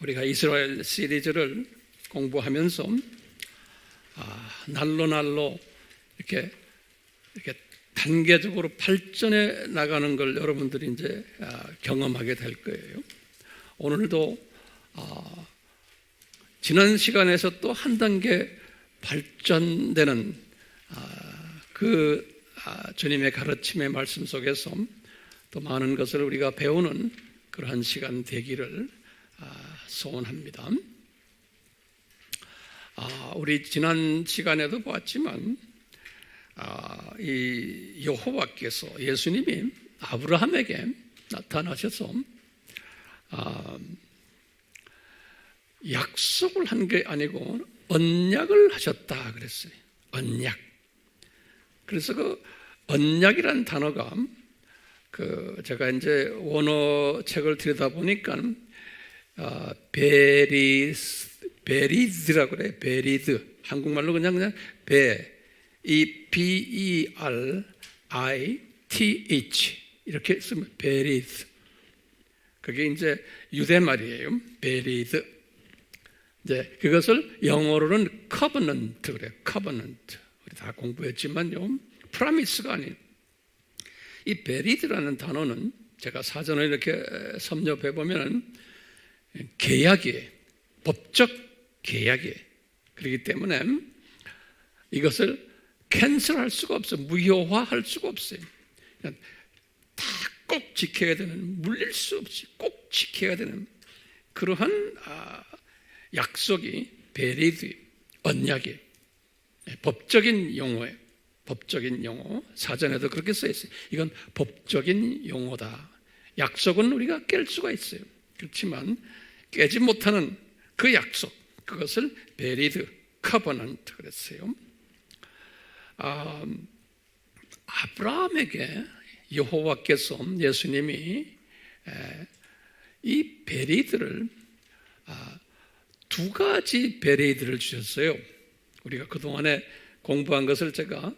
우리가 이스라엘 시리즈를 공부하면서 날로 날로 이렇게 단계적으로 발전해 나가는 걸 여러분들이 이제 경험하게 될 거예요. 오늘도 지난 시간에서 또 한 단계 발전되는 주님의 가르침의 말씀 속에서 또 많은 것을 우리가 배우는 그러한 시간 되기를 소원합니다. 우리 지난 시간에도 보았지만 이 여호와께서 예수님이 아브라함에게 나타나셔서 약속을 한 게 아니고 언약을 하셨다 그랬어요. 언약. 그래서 그 언약이라는 단어가 제가 이제 원어 책을 들여다보니까 베리드라고 그래요. 베리드. 한국말로 그냥 BERITH 이렇게 쓰면 베리드. 그게 이제 유대말이에요. 베리드. 이제 그것을 영어로는 covenant 그래요. covenant. 우리 다 공부했지만요. 프라미스가 아니에요. 이 베리드라는 단어는 제가 사전에 이렇게 섭렵해 보면은 계약이에요. 법적 계약이에요. 그렇기 때문에 이것을 캔슬할 수가 없어요. 무효화할 수가 없어요. 다 꼭 지켜야 되는, 물릴 수 없이 꼭 지켜야 되는 그러한 약속이 베리드, 언약이에요. 법적인 용어예요. 법적인 용어. 사전에도 그렇게 써 있어요. 이건 법적인 용어다. 약속은 우리가 깰 수가 있어요. 그렇지만 깨지 못하는 그 약속, 그것을 베리드, 커버넌트 그랬어요. 아브라함에게 여호와께서 예수님이 이 베리드를 두 가지 베리드를 주셨어요. 우리가 그동안에 공부한 것을 제가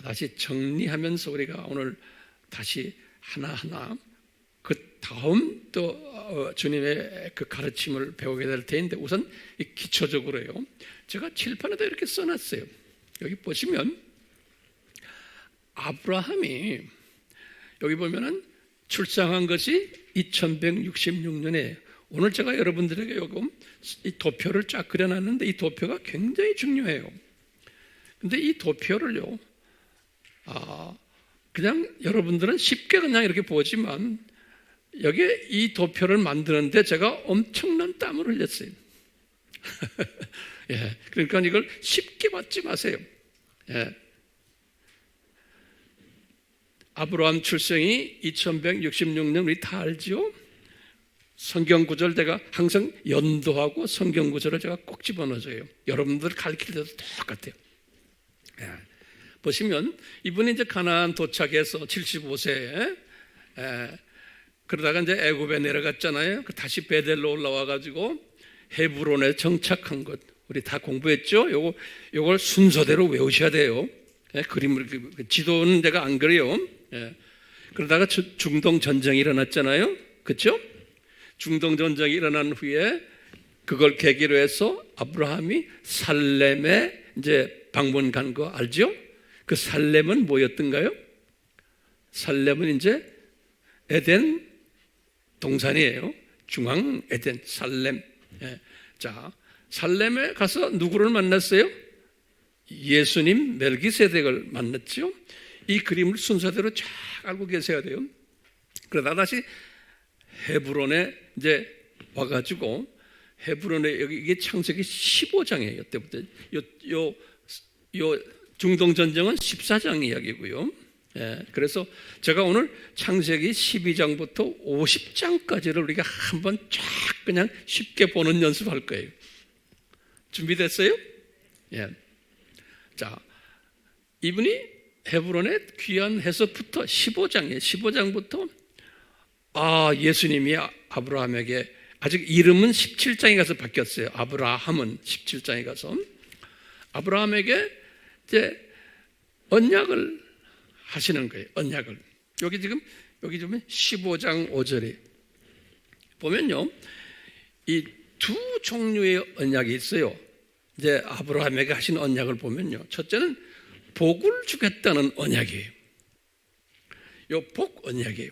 다시 정리하면서 우리가 오늘 다시 하나하나 그 다음 또 주님의 그 가르침을 배우게 될 텐데 우선 기초적으로요. 제가 칠판에다 이렇게 써놨어요. 여기 보시면 아브라함이 여기 보면은 출생한 것이 2166년에 오늘 제가 여러분들에게 요금 이 도표를 쫙 그려놨는데 이 도표가 굉장히 중요해요. 근데 이 도표를요, 그냥 여러분들은 쉽게 그냥 이렇게 보지만 여기에 이 도표를 만드는데 제가 엄청난 땀을 흘렸어요. 예, 그러니까 이걸 쉽게 받지 마세요. 예. 아브라함 출생이 2166년 우리 다 알죠? 성경 구절 제가 항상 연도하고 성경 구절을 제가 꼭 집어넣어줘요. 여러분들 가르칠 때도 똑같아요. 예. 보시면 이분이 이제 가나안 도착해서 75세에 그러다가 이제 애굽에 내려갔잖아요. 다시 베델로 올라와가지고 헤브론에 정착한 것 우리 다 공부했죠. 요걸 순서대로 외우셔야 돼요. 예, 그림을 지도는 제가 안 그래요. 예. 그러다가 중동 전쟁이 일어났잖아요. 그렇죠? 중동 전쟁이 일어난 후에 그걸 계기로 해서 아브라함이 살렘에 이제 방문 간 거 알죠? 그 살렘은 뭐였던가요? 살렘은 이제 에덴 동산이에요. 중앙 에덴 살렘. 예. 자, 살렘에 가서 누구를 만났어요? 예수님 멜기세덱을 만났죠. 이 그림을 순서대로 쫙 알고 계셔야 돼요. 그러다 다시 헤브론에 이제 와가지고 헤브론에 여기 이게 창세기 15장이에요. 이때부터 요 중동 전쟁은 14장 이야기고요. 예, 그래서 제가 오늘 창세기 12장부터 50장까지를 우리가 한번 쫙 그냥 쉽게 보는 연습할 거예요. 준비됐어요? 예. 자, 이분이 헤브론에 귀환해서부터 15장이에요. 15장부터 예수님이 아브라함에게 아직 이름은 17장에 가서 바뀌었어요. 아브라함은 17장에 가서 아브라함에게 이제 언약을 하시는 거예요. 언약을. 여기 지금 여기 보면 15장 5절에 보면요. 이 두 종류의 언약이 있어요. 이제 아브라함에게 하신 언약을 보면요. 첫째는 복을 주겠다는 언약이에요. 요 복 언약이에요.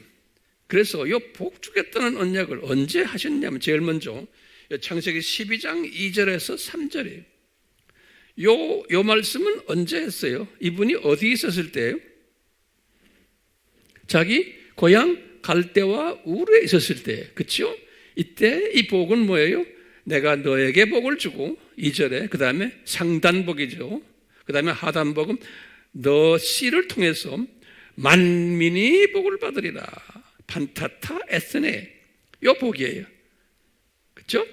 그래서 요 복 주겠다는 언약을 언제 하셨냐면 제일 먼저 창세기 12장 2절에서 3절이에요. 요 말씀은 언제 했어요? 이분이 어디 있었을 때예요? 자기 고향 갈대와 우르에 있었을 때, 그렇죠? 이때 이 복은 뭐예요? 내가 너에게 복을 주고 2절에 그 다음에 상단복이죠. 그 다음에 하단복은 너 씨를 통해서 만민이 복을 받으리라. 판타타 에스네. 요 복이에요. 그렇죠?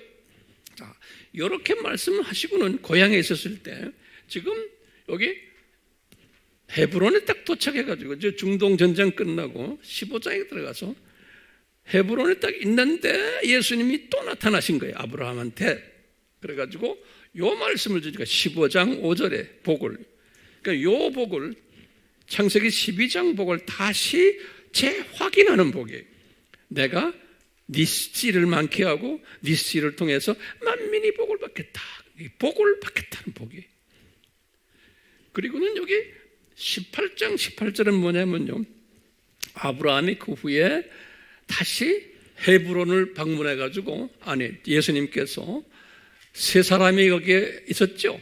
자, 이렇게 말씀을 하시고는 고향에 있었을 때 지금 여기 헤브론에 딱 도착해가지고 중동 전쟁 끝나고 15장에 들어가서 헤브론에 딱 있는데 예수님이 또 나타나신 거예요. 아브라함한테. 그래가지고 요 말씀을 주니까 15장 5절에 복을, 그러니까 요 복을 창세기 12장 복을 다시 재확인하는 복이에요. 내가 네 씨를 많게 하고 네 씨를 통해서 만민이 복을 받겠다. 복을 받겠다는 복이에요. 그리고는 여기 18장 18절은 뭐냐면요, 아브라함이 그 후에 다시 헤브론을 방문해가지고, 아니 예수님께서 세 사람이 거기에 있었죠.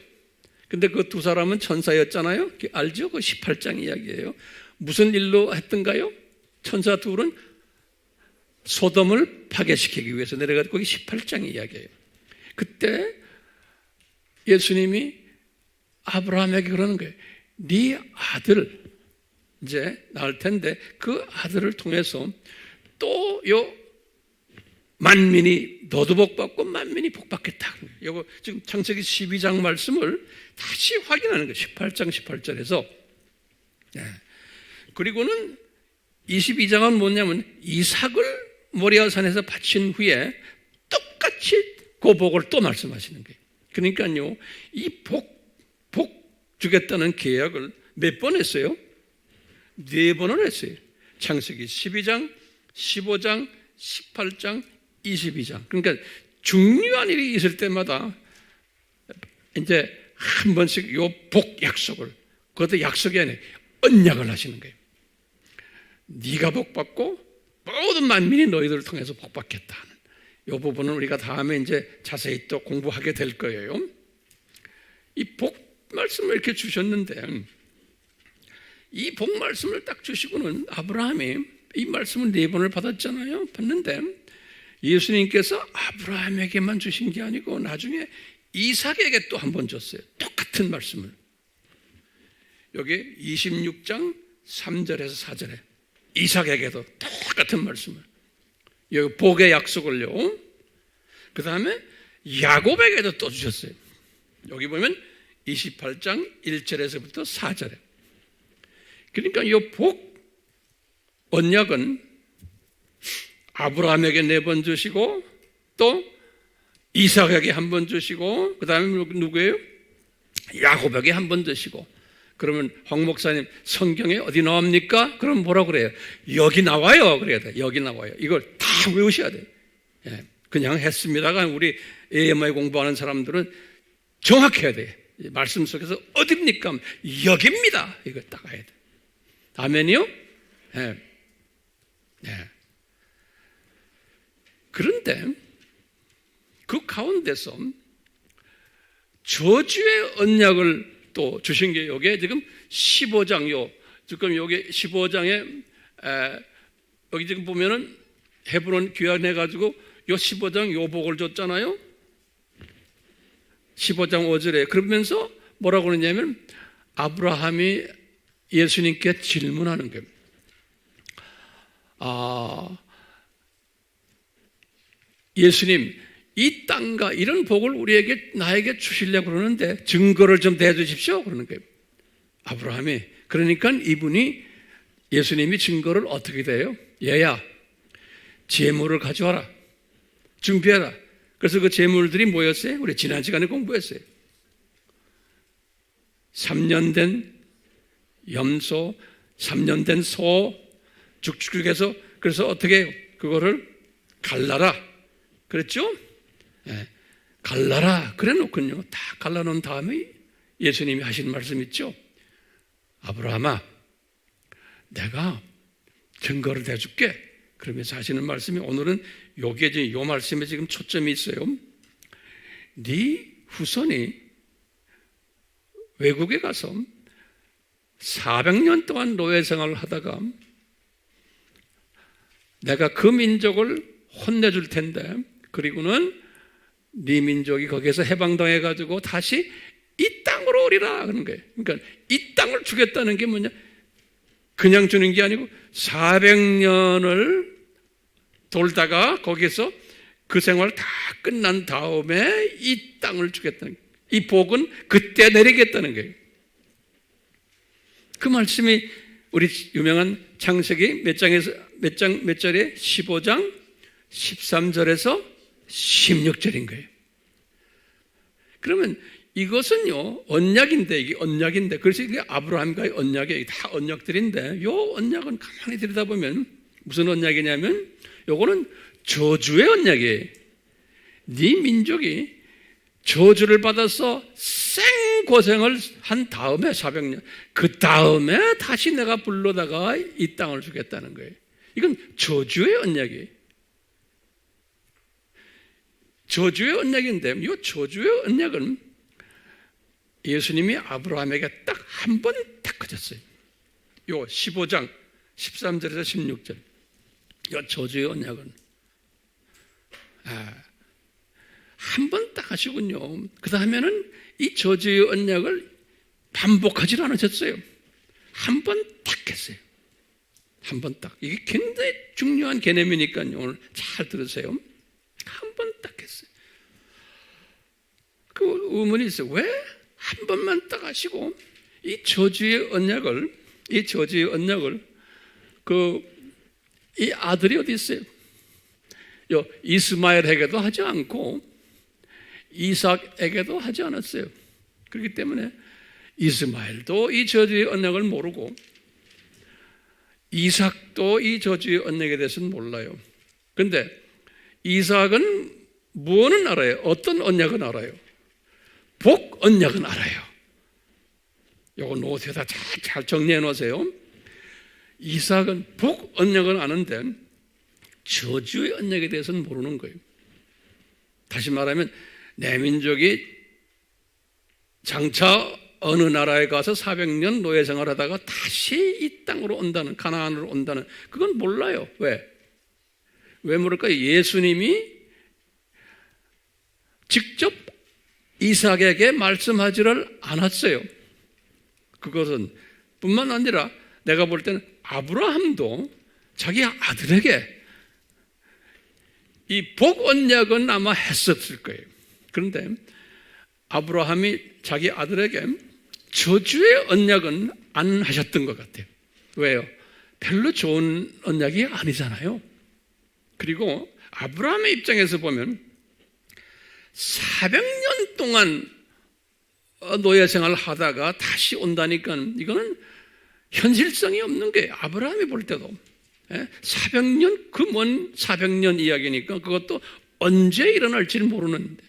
근데 그 두 사람은 천사였잖아요. 알죠? 그 18장 이야기예요. 무슨 일로 했던가요? 천사 둘은 소돔을 파괴시키기 위해서 내려가서 거기 18장 이야기예요. 그때 예수님이 아브라함에게 그러는 거예요. 네 아들 이제 낳을 텐데 그 아들을 통해서 또 요 만민이 너도 복받고 만민이 복받겠다. 이거 지금 창세기 12장 말씀을 다시 확인하는 거예요. 18장 18절에서. 그리고는 22장은 뭐냐면 이삭을 모리아산에서 바친 후에 똑같이 그 복을 또 말씀하시는 거예요. 그러니까요, 이 복 주겠다는 계약을 몇 번 했어요? 4번을 했어요. 창세기 12장, 15장, 18장, 22장. 그러니까 중요한 일이 있을 때마다 이제 한 번씩 요 복 약속을, 그것도 약속이 아니에요. 언약을 하시는 거예요. 네가 복받고 모든 만민이 너희들을 통해서 복받겠다 하는 이 부분은 우리가 다음에 이제 자세히 또 공부하게 될 거예요. 이 복 말씀을 이렇게 주셨는데, 이 복 말씀을 딱 주시고는 아브라함이 이 말씀을 4번을 받았잖아요. 받는데 예수님께서 아브라함에게만 주신 게 아니고 나중에 이삭에게 또 한 번 줬어요. 똑같은 말씀을. 여기 26장 3절에서 4절에 이삭에게도 똑같은 말씀을, 여기 복의 약속을요. 그 다음에 야곱에게도 또 주셨어요. 여기 보면 28장 1절에서부터 4절에. 그러니까 이 복 언약은 아브라함에게 4번 주시고 또 이삭에게 1번 주시고 그 다음에 누구예요? 야곱에게 1번 주시고. 그러면 황 목사님 성경에 어디 나옵니까? 그럼 뭐라고 그래요? 여기 나와요. 그래야 돼. 여기 나와요. 이걸 다 외우셔야 돼요. 그냥 했습니다가 우리 AMI 공부하는 사람들은 정확해야 돼요. 말씀 속에서 어딥니까? 여기입니다. 이거 딱 가야 돼. 아멘이요? 그런데 그 가운데서 저주의 언약을 또 주신 게 여기에 지금 15장 지금 여기 15장에 여기 지금 보면은 헤브론 귀환해가지고 요 15장 요 복을 줬잖아요. 15장 5절에 그러면서 뭐라고 그러냐면 아브라함이 예수님께 질문하는 거예요. 예수님, 이 땅과 이런 복을 나에게 주시려고 그러는데 증거를 좀 대주십시오. 그러는 거예요. 아브라함이. 그러니까 이분이, 예수님이 증거를 어떻게 돼요? 얘야, 재물을 가져와라. 준비해라. 그래서 그 재물들이 뭐였어요? 우리 지난 시간에 공부했어요. 3년 된 염소, 3년 된 소, 죽죽해서, 그래서 어떻게 그거를 갈라라. 그랬죠? 갈라라 그래 놓군요. 다 갈라놓은 다음에 예수님이 하신 말씀 있죠. 아브라함아, 내가 증거를 대줄게. 그러면서 하시는 말씀이 오늘은 요 말씀에 지금 초점이 있어요. 네 후손이 외국에 가서 400년 동안 노예 생활을 하다가 내가 그 민족을 혼내줄 텐데, 그리고는 네 민족이 거기에서 해방당해 가지고 다시 이 땅으로 오리라 하는 거예요. 그러니까 이 땅을 주겠다는 게 뭐냐? 그냥 주는 게 아니고 400년을 돌다가 거기서 그 생활 다 끝난 다음에 이 땅을 주겠다는 거예요. 이 복은 그때 내리겠다는 거예요. 그 말씀이 우리 유명한 창세기 몇 절에 15장 13절에서 16절인 거예요. 그러면 이것은요, 언약인데, 이게 언약인데, 그래서 이게 아브라함과의 언약이에요. 다 언약들인데, 요 언약은 가만히 들여다보면 무슨 언약이냐면, 요거는 저주의 언약이에요. 네 민족이 저주를 받아서 생고생을 한 다음에 400년, 그 다음에 다시 내가 불러다가 이 땅을 주겠다는 거예요. 이건 저주의 언약이에요. 저주의 언약인데, 이 저주의 언약은 예수님이 아브라함에게 딱 한 번 딱 하셨어요. 요 15장 13절에서 16절. 이 저주의 언약은 한 번 딱 하시군요. 그 다음에는 이 저주의 언약을 반복하지 않으셨어요. 한 번 딱 했어요. 한 번 딱. 이게 굉장히 중요한 개념이니까요. 오늘 잘 들으세요. 한 번 딱 했어요. 그 의문이 있어요. 왜 한 번만 딱 하시고 이 저주의 언약을 이 아들이 어디 있어요? 요 이스마엘에게도 하지 않고 이삭에게도 하지 않았어요. 그렇기 때문에 이스마엘도 이 저주의 언약을 모르고 이삭도 이 저주의 언약에 대해서는 몰라요. 그런데 이삭은 무엇은 알아요? 어떤 언약은 알아요? 복 언약은 알아요. 요거 노트에다 잘 정리해 놓으세요. 이삭은 복 언약은 아는데 저주의 언약에 대해서는 모르는 거예요. 다시 말하면 내 민족이 장차 어느 나라에 가서 400년 노예 생활하다가 다시 이 땅으로 온다는, 가나안으로 온다는, 그건 몰라요. 왜 모를까요? 예수님이 직접 이삭에게 말씀하지를 않았어요. 그것은 뿐만 아니라 내가 볼 때는 아브라함도 자기 아들에게 이 복 언약은 아마 했었을 거예요. 그런데 아브라함이 자기 아들에게 저주의 언약은 안 하셨던 것 같아요. 왜요? 별로 좋은 언약이 아니잖아요. 그리고 아브라함의 입장에서 보면 400년 동안 노예 생활을 하다가 다시 온다니까 이거는 현실성이 없는 거예요. 아브라함이 볼 때도 400년, 그 먼 400년 이야기니까 그것도 언제 일어날지를 모르는데,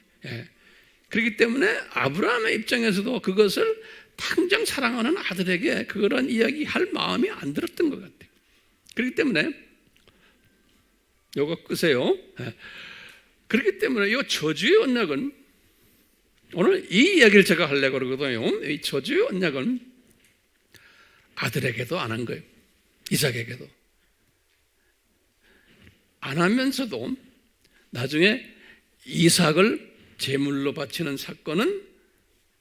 그렇기 때문에 아브라함의 입장에서도 그것을 당장 사랑하는 아들에게 그런 이야기할 마음이 안 들었던 것 같아요. 그렇기 때문에 요거 끄세요. 그렇기 때문에 이 저주의 언약은, 오늘 이 이야기를 제가 하려고 그러거든요. 이 저주의 언약은 아들에게도 안 한 거예요. 이삭에게도 안 하면서도 나중에 이삭을 제물로 바치는 사건은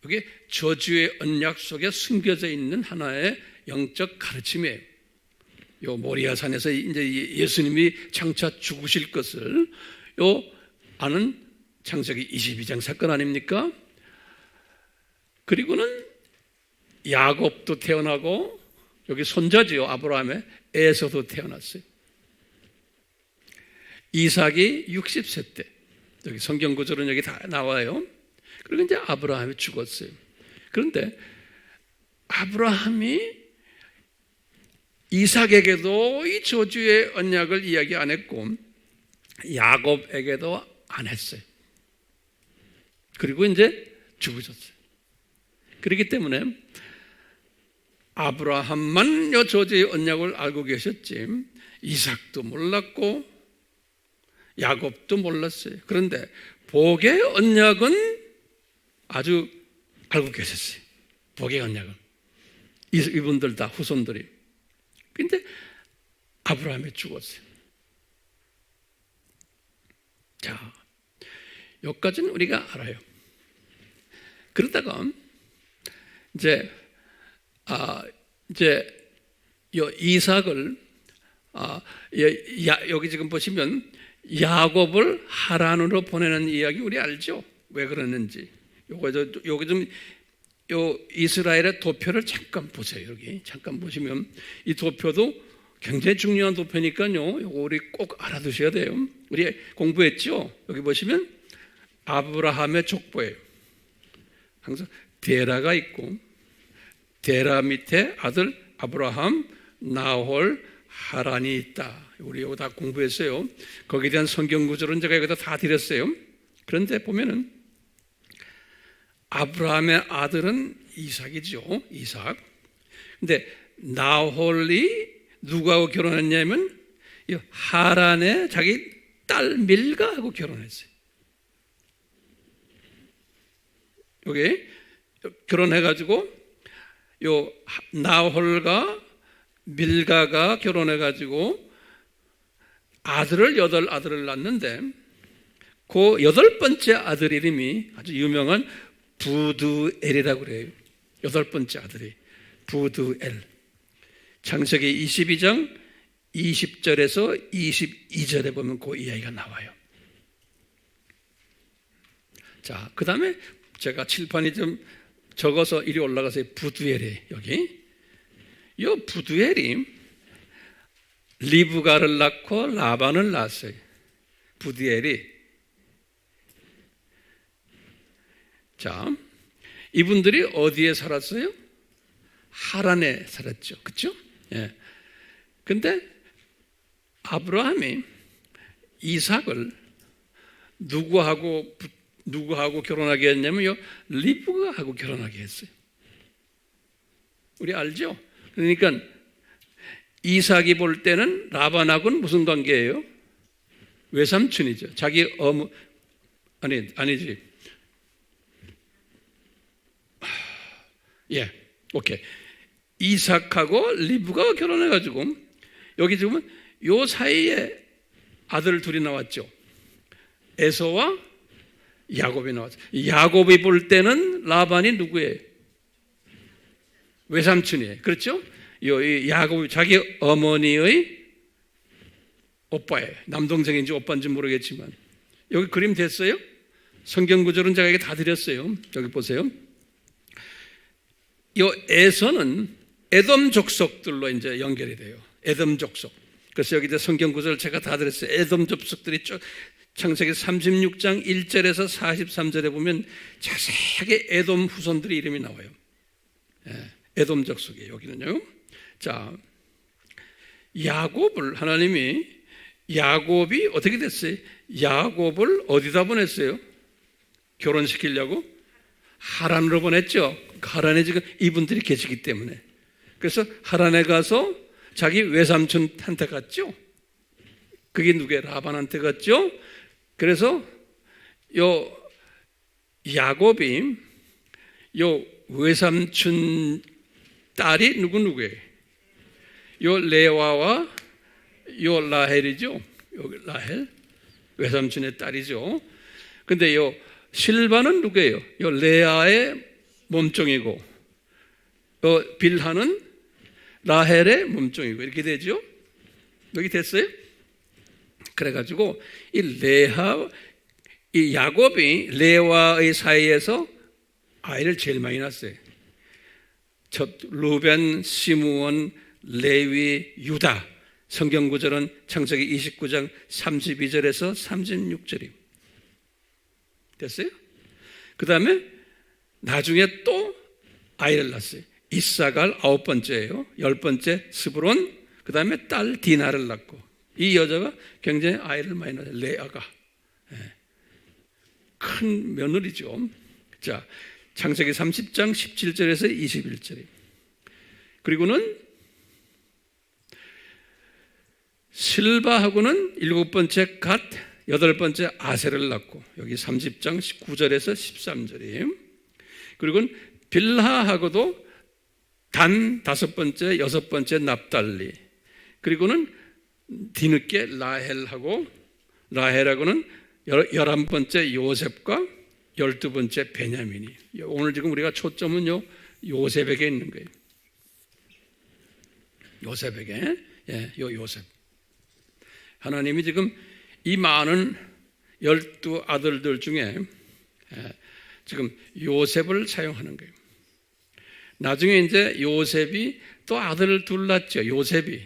이게 저주의 언약 속에 숨겨져 있는 하나의 영적 가르침이에요. 요 모리아산에서 이제 예수님이 장차 죽으실 것을 요 아는 창세기 22장 사건 아닙니까? 그리고는 야곱도 태어나고 여기 손자지요. 아브라함의 에서도 태어났어요. 이삭이 60세 때, 여기 성경 구절은 여기 다 나와요. 그리고 이제 아브라함이 죽었어요. 그런데 아브라함이 이삭에게도 이 저주의 언약을 이야기 안 했고 야곱에게도 안 했어요. 그리고 이제 죽으셨어요. 그렇기 때문에 아브라함만 요 저주의 언약을 알고 계셨지 이삭도 몰랐고 야곱도 몰랐어요. 그런데 복의 언약은 아주 알고 계셨어요. 복의 언약은 이분들 다 후손들이. 그런데 아브라함이 죽었어요. 자, 여기까지는 우리가 알아요. 그러다가 이제 요 이삭을 여기 지금 보시면 야곱을 하란으로 보내는 이야기 우리 알죠? 왜 그러는지. 요거 좀 요 이스라엘의 도표를 잠깐 보세요. 여기 잠깐 보시면 이 도표도 굉장히 중요한 도표니까요. 요거 우리 꼭 알아두셔야 돼요. 우리 공부했죠? 여기 보시면 아브라함의 족보예요. 항상 데라가 있고 데라 밑에 아들 아브라함, 나홀, 하란이 있다. 우리 이거 다 공부했어요. 거기에 대한 성경 구절은 제가 여기다 다 드렸어요. 그런데 보면은 아브라함의 아들은 이삭이죠. 이삭. 근데 나홀이 누구하고 결혼했냐면 하란의 자기 딸 밀가하고 결혼했어요. 여기 결혼해가지고 요 나홀과 밀가가 결혼해가지고 아들을 8아들을 낳는데 그 8번째 아들 이름이 아주 유명한 부두엘이라고 그래요. 8번째 아들이 부두엘. 창세기 22장 20절에서 22절에 보면 그 이야기가 나와요. 자, 그 다음에 제가 칠판이 좀 적어서 이리 올라가서 부두엘이 여기 이 부두엘이 리브가를 낳고 라반을 낳았어요. 부두엘이. 자, 이분들이 어디에 살았어요? 하란에 살았죠. 그렇죠? 예. 근데 아브라함이 이삭을 누구하고 결혼하게 했냐면 리브가하고 결혼하게 했어요. 우리 알죠? 그러니까 이삭이 볼 때는 라반하고는 무슨 관계예요? 외삼촌이죠. 자기 아니지. 예, 오케이. 이삭하고 리브가가 결혼해가지고 여기 지금 요 사이에 아들 둘이 나왔죠. 에서와 야곱이 나왔죠. 야곱이 볼 때는 라반이 누구예요? 외삼촌이에요. 그렇죠? 이 야곱이 자기 어머니의 오빠예요. 남동생인지 오빠인지 모르겠지만 여기 그림 됐어요? 성경 구절은 제가 이게 다 드렸어요. 여기 보세요. 이 에서는 에돔 족속들로 이제 연결이 돼요. 에돔 족속. 그래서 여기 성경 구절 제가 다 드렸어요. 에돔 족속들이 쭉 창세기 36장 1절에서 43절에 보면 자세하게 에돔 후손들의 이름이 나와요. 에돔 족속이에요. 여기는요. 자, 야곱이 어떻게 됐어요? 야곱을 어디다 보냈어요? 결혼시키려고? 하란으로 보냈죠. 하란에 지금 이분들이 계시기 때문에. 그래서 하란에 가서 자기 외삼촌한테 갔죠. 그게 누구예요? 라반한테 갔죠. 그래서 요 야곱이 요 외삼촌 딸이 누구예요? 요 레와와 요 라헬이죠. 요 라헬 외삼촌의 딸이죠. 근데 요 실바는 누구예요? 요 레아의 몸종이고 요 빌하는 라헬의 몸종이고 이렇게 되죠. 여기 됐어요? 그래가지고 이 야곱이 레와의 사이에서 아이를 제일 많이 낳았어요. 루벤, 시므온, 레위, 유다. 성경 구절은 창세기 29장 32절에서 36절이에요. 됐어요? 그 다음에 나중에 또 아이를 낳았어요. 이사갈 9번째예요. 10번째 스브론, 그 다음에 딸 디나를 낳고 이 여자가 굉장히 아이를 많이 낳았어요. 레아가. 큰 며느리죠. 자, 창세기 30장 17절에서 21절에. 그리고는 실바하고는 7번째 갓, 8번째 아셀을 낳고, 여기 30장 19절에서 13절이에요. 그리고는 빌하하고도 단 5번째, 6번째 납달리. 그리고는 뒤늦게 라헬하고는 11번째 요셉과 12번째 베냐민이. 오늘 지금 우리가 초점은요, 요셉에게 있는 거예요. 요셉에게. 요셉. 하나님이 지금 이 많은 12아들들 중에 지금 요셉을 사용하는 거예요. 나중에 이제 요셉이 또 아들을 둘 낳죠. 요셉이.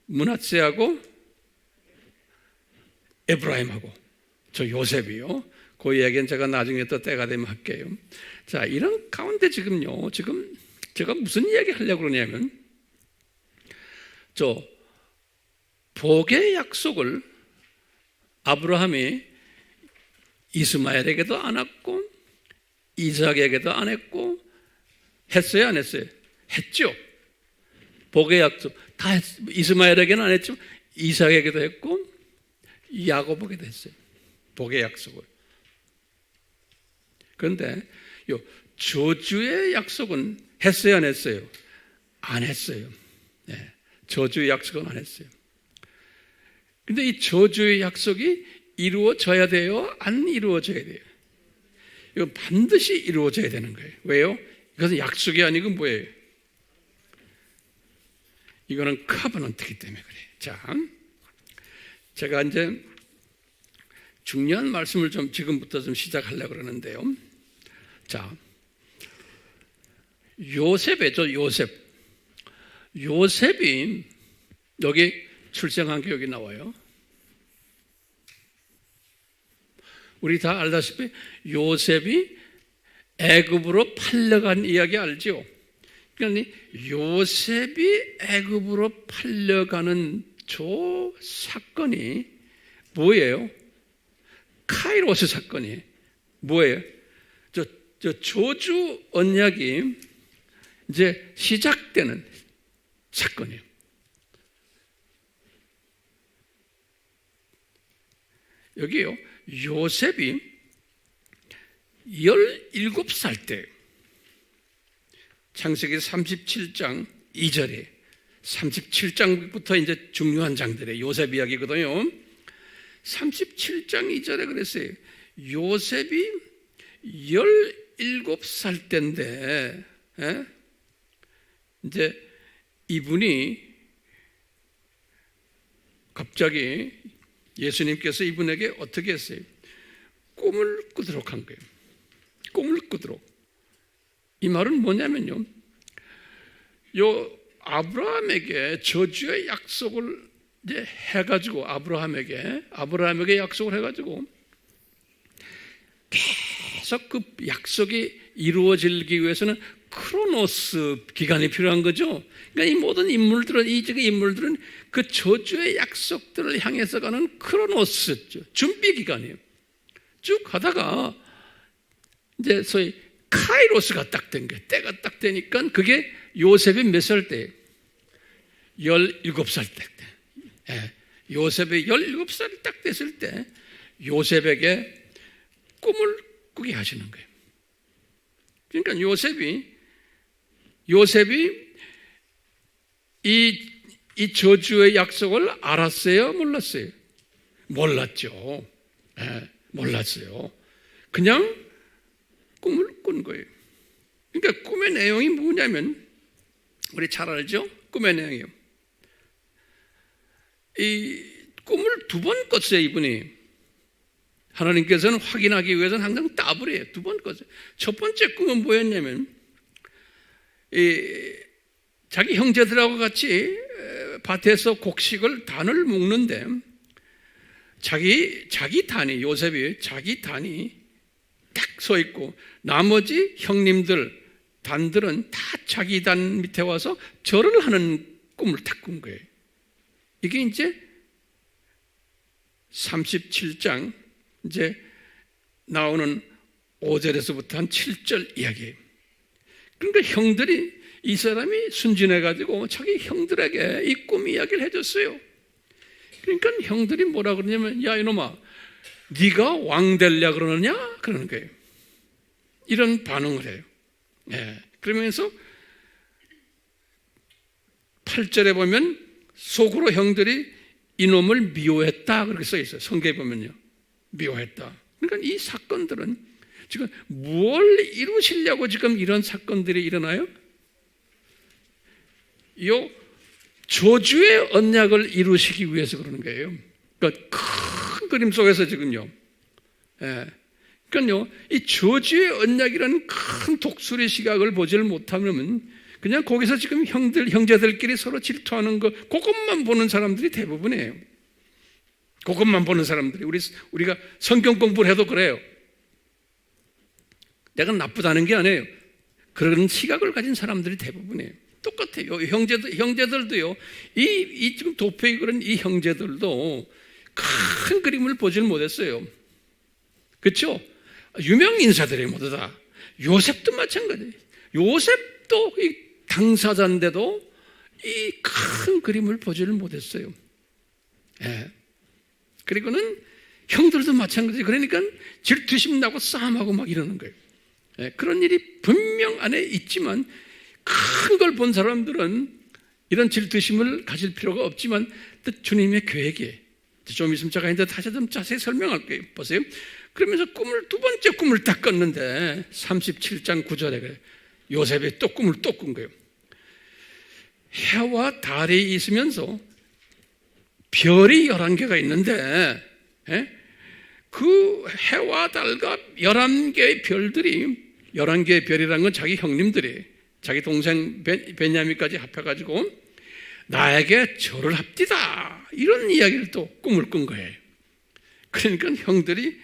므낫세하고 에브라임하고. 저 요셉이요. 그 이야기는 제가 나중에 또 때가 되면 할게요. 자, 이런 가운데 지금 제가 무슨 이야기 하려고 그러냐면, 저 복의 약속을 아브라함이 이스마엘에게도 안 했고 이삭에게도 안 했고 했어요, 안 했어요? 했죠. 복의 약속 다 이스마엘에게는 안 했지만 이삭에게도 했고 야곱에게도 했어요. 복의 약속을. 그런데 요 저주의 약속은 했어요, 안 했어요? 안 했어요. 저주의 약속은 안 했어요. 근데 이 저주의 약속이 이루어져야 돼요? 안 이루어져야 돼요? 이거 반드시 이루어져야 되는 거예요. 왜요? 이것은 약속이 아니고 뭐예요? 이거는 커버넌트이기 때문에 그래요. 자, 제가 이제 중요한 말씀을 좀 지금부터 좀 시작하려고 그러는데요. 자, 요셉이죠, 요셉. 요셉이 여기 출생한 게 여기 나와요. 우리 다 알다시피 요셉이 애굽으로 팔려간 이야기 알죠? 그러니까 요셉이 애굽으로 팔려가는 저 사건이 뭐예요? 카이로스 사건이 뭐예요? 저 저주 언약이 이제 시작되는 사건이에요. 여기요, 요셉이 17살 때 창세기 37장 2절에 37장부터 이제 중요한 장들의 요셉 이야기거든요. 37장 2절에 그랬어요. 요셉이 17살 때인데 이제 이분이 갑자기 예수님께서 이분에게 어떻게 했어요? 꿈을 꾸도록 한 거예요. 꿈을 꾸도록. 이 말은 뭐냐면요, 요 아브라함에게 저주의 약속을 이제 해가지고 아브라함에게 약속을 해가지고 계속 그 약속이 이루어지기 위해서는 크로노스 기간이 필요한 거죠. 그러니까 이 모든 인물들은, 이 인물들은 그 저주의 약속들을 향해서 가는 크로노스, 준비 기간이에요. 쭉 가다가 이제 소위 카이로스가 딱 된 거예요. 때가 딱 되니까 그게 요셉이 몇 살 때? 17살 때. 요셉이 17살이 딱 됐을 때 요셉에게 꿈을 꾸게 하시는 거예요. 그러니까 요셉이 이 저주의 약속을 알았어요? 몰랐어요? 몰랐죠. 몰랐어요. 그냥 꿈을 꾼 거예요. 그러니까 꿈의 내용이 뭐냐면, 우리 잘 알죠? 꿈의 내용이요. 이 꿈을 2번 꿨어요, 이분이. 하나님께서는 확인하기 위해서는 항상 답을 해요. 2번 꿨어요. 첫 번째 꿈은 뭐였냐면, 자기 형제들하고 같이 밭에서 단을 묶는데, 자기 단이, 요셉이 자기 단이 딱 서 있고, 나머지 형님들, 단들은 다 자기 단 밑에 와서 절을 하는 꿈을 딱 꾼 거예요. 이게 이제 37장 이제 나오는 5절에서부터 한 7절 이야기예요. 그러니까 형들이, 이 사람이 순진해가지고 자기 형들에게 이 꿈 이야기를 해줬어요. 그러니까 형들이 뭐라 그러냐면, 야 이놈아, 네가 왕 되려 그러느냐? 그러는 거예요. 이런 반응을 해요. 그러면서 8절에 보면 속으로 형들이 이놈을 미워했다 그렇게 써 있어요. 성경에 보면요, 미워했다. 그러니까 이 사건들은 지금 뭘 이루시려고 지금 이런 사건들이 일어나요? 이 저주의 언약을 이루시기 위해서 그러는 거예요. 그러니까 큰 그림 속에서 지금요. 그러니까요, 이 저주의 언약이라는 큰 독수리 시각을 보지를 못하면 그냥 거기서 지금 형제들끼리 서로 질투하는 거, 그것만 보는 사람들이 대부분이에요. 그것만 보는 사람들이. 우리가 성경 공부를 해도 그래요. 내가 나쁘다는 게 아니에요. 그런 시각을 가진 사람들이 대부분이에요. 똑같아요. 형제들도요, 이 지금 도표에 그런 이 형제들도 큰 그림을 보질 못했어요. 그렇죠? 유명 인사들이 모두 다. 요셉도 마찬가지예요. 요셉도 이 당사자인데도 이 큰 그림을 보지를 못했어요. 그리고는 형들도 마찬가지예요. 그러니까 질투심 나고 싸움하고 막 이러는 거예요. 그런 일이 분명 안에 있지만 큰 걸 본 사람들은 이런 질투심을 가질 필요가 없지만 또 주님의 계획에, 좀 있으면 제가 이제 다시 좀 자세히 설명할 거예요. 보세요. 그러면서 두 번째 꿈을 딱 꿨는데 37장 9절에 그래요. 요셉이 또 꿈을 또 꾼 거예요. 해와 달이 있으면서 별이 11개가 있는데, 그 해와 달과 11개의 별들이, 11개의 별이라는 건 자기 형님들이, 자기 동생 베냐민까지 합해가지고 나에게 절을 합디다, 이런 이야기를 또 꿈을 꾼 거예요. 그러니까 형들이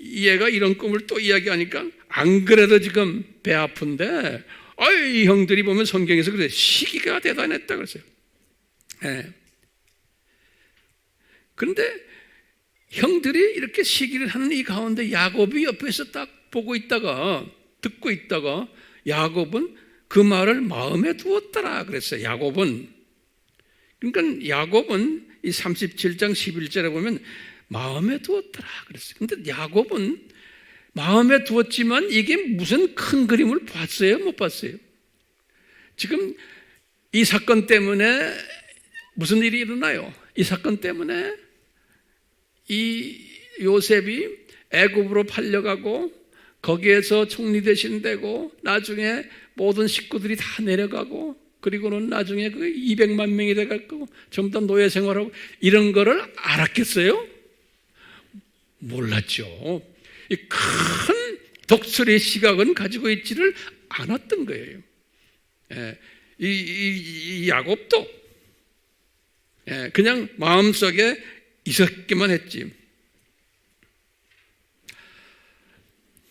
얘가 이런 꿈을 또 이야기하니까 안 그래도 지금 배 아픈데, 이 형들이 보면 성경에서 그래, 시기가 대단했다 그랬어요. 그런데 형들이 이렇게 시기를 하는 이 가운데 야곱이 옆에서 딱 보고 있다가, 듣고 있다가, 야곱은 그 말을 마음에 두었더라 그랬어요. 야곱은. 그러니까 야곱은 이 37장 11절에 보면 마음에 두었더라 그랬어요. 근데 야곱은 마음에 두었지만 이게 무슨 큰 그림을 봤어요? 못 봤어요? 지금 이 사건 때문에 무슨 일이 일어나요? 이 사건 때문에 이 요셉이 애굽으로 팔려가고 거기에서 총리 대신 되고 나중에 모든 식구들이 다 내려가고 그리고는 나중에 그 200만 명이 돼갖고 전부 다 노예 생활하고 이런 거를 알았겠어요? 몰랐죠. 이 큰 독수리의 시각은 가지고 있지를 않았던 거예요. 이 야곱도 그냥 마음속에 있었기만 했지.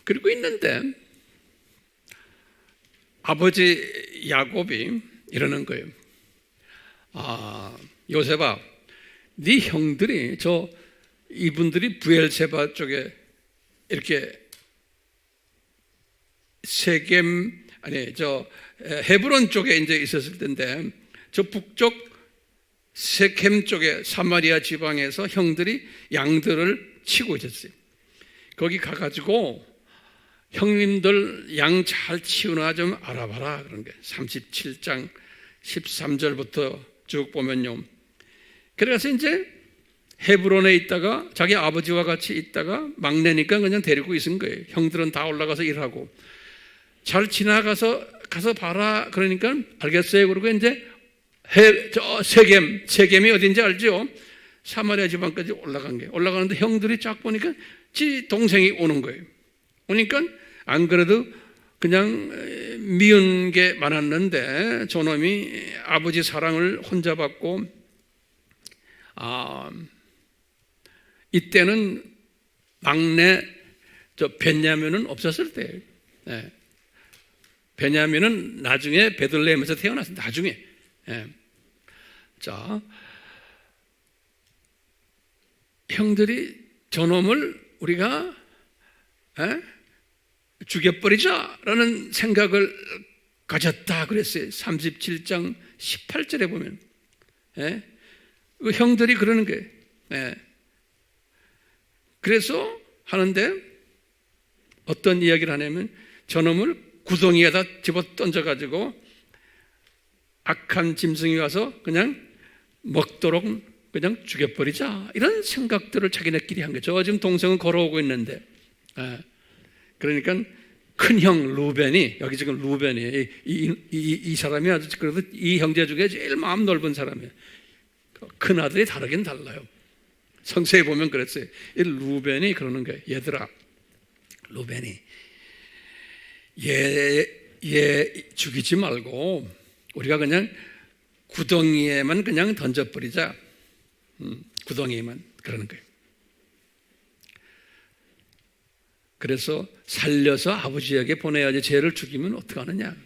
그리고 있는데 아버지 야곱이 이러는 거예요. 요셉아, 네 형들이 이분들이 부엘세바 쪽에 이렇게 헤브론 쪽에 이제 있었을 텐데 저 북쪽 세겜 쪽에 사마리아 지방에서 형들이 양들을 치고 있었어요. 거기 가가지고 형님들 양 잘 치우나 좀 알아봐라 그런 게 37장 13절부터 쭉 보면요. 그래서 이제 헤브론에 있다가 자기 아버지와 같이 있다가 막내니까 그냥 데리고 있은 거예요. 형들은 다 올라가서 일하고 잘 지나가서 가서 봐라 그러니까 알겠어요. 그리고 이제 세겜이 어딘지 알죠? 사마리아 지방까지 올라간 거예요. 올라가는데 형들이 쫙 보니까 지 동생이 오는 거예요. 오니까 안 그래도 그냥 미운 게 많았는데 저놈이 아버지 사랑을 혼자 받고 이때는 막내 베냐민은 없었을 때예요. 베냐민은 나중에 베들레헴에서 태어났어요. 나중에. 자, 형들이 저놈을 우리가 에? 죽여버리자라는 생각을 가졌다 그랬어요. 37장 18절에 보면. 예? 그 형들이 그러는 거예요. 예. 그래서 하는데 어떤 이야기를 하냐면 저놈을 구덩이에다 집어 던져가지고 악한 짐승이 와서 그냥 먹도록 그냥 죽여버리자 이런 생각들을 자기네끼리 한 거예요. 저 지금 동생은 걸어오고 있는데 예. 그러니까 큰형 루벤이, 여기 지금 루벤이에요. 이 사람이 아주 그래도 이 형제 중에 제일 마음 넓은 사람이에요. 큰 아들이 다르긴 달라요. 성서에 보면 그랬어요. 이 루벤이 그러는 거예요. 얘들아, 루벤이 얘 죽이지 말고 우리가 그냥 구덩이에만 그냥 던져버리자. 구덩이에만. 그러는 거예요. 그래서 살려서 아버지에게 보내야지 쟤를 죽이면 어떡하느냐.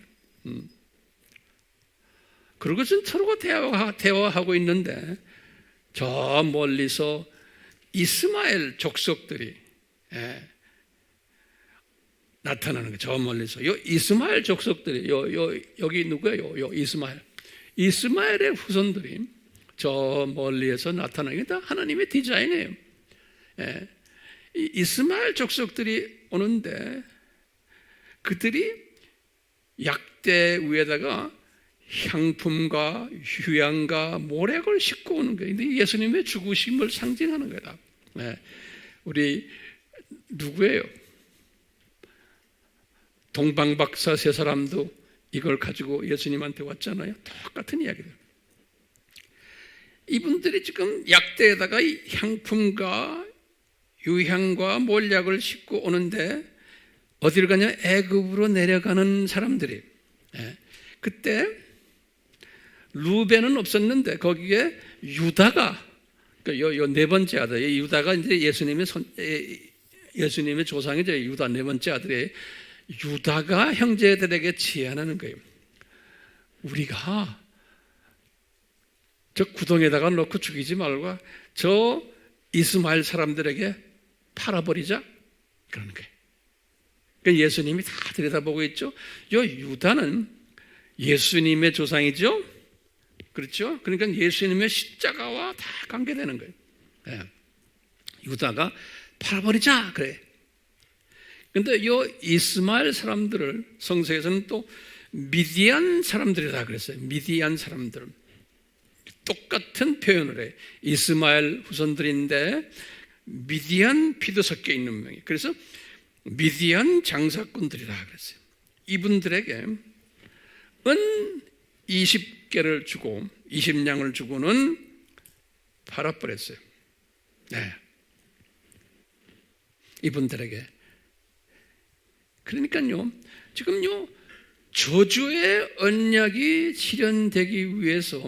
그러고 지금 서로가 대화하고 있는데 저 멀리서 이스마엘 족속들이 나타나는 거예요. 저 멀리서. 요 이스마엘 족속들이 여기 누구예요? 요 이스마엘. 이스마엘의 후손들이 저 멀리에서 나타나는 게 다 하나님의 디자인이에요. 이 이스마엘 족속들이 오는데 그들이 약대 위에다가 향품과 휴양과 모략을 싣고 오는 거예요. 근데 예수님의 죽으심을 상징하는 거다. 우리 누구예요? 동방박사 세 사람도 이걸 가지고 예수님한테 왔잖아요. 똑같은 이야기들. 이분들이 지금 약대에다가 이 향품과 유향과 몰약을 싣고 오는데 어디를 가냐? 애굽으로 내려가는 사람들이. 그때 루벤은 없었는데 거기에 유다가, 그러니까 요 네 번째 아들, 유다가 이제 예수님의 조상이죠. 유다 네 번째 아들이 유다가 형제들에게 제안하는 거예요. 우리가 저 구덩이에다가 넣고 죽이지 말고 저 이스마엘 사람들에게 팔아버리자. 그러는 거예요. 그러니까 예수님이 다 들여다보고 있죠. 요 유다는 예수님의 조상이죠. 그렇죠? 그러니까 예수님의 십자가와 다 관계되는 거예요. 유다가 팔아버리자 그래. 그런데 요 이스마엘 사람들을 성서에서는 또 미디안 사람들이라 그랬어요. 미디안 사람들. 똑같은 표현을 해요. 이스마엘 후손들인데 미디안 피도 섞여 있는 명이. 그래서 미디안 장사꾼들이라 그랬어요. 이분들에게 은 20개를 주고 20냥을 주고는 팔아버렸어요. 이분들에게. 그러니까요, 지금요, 저주의 언약이 실현되기 위해서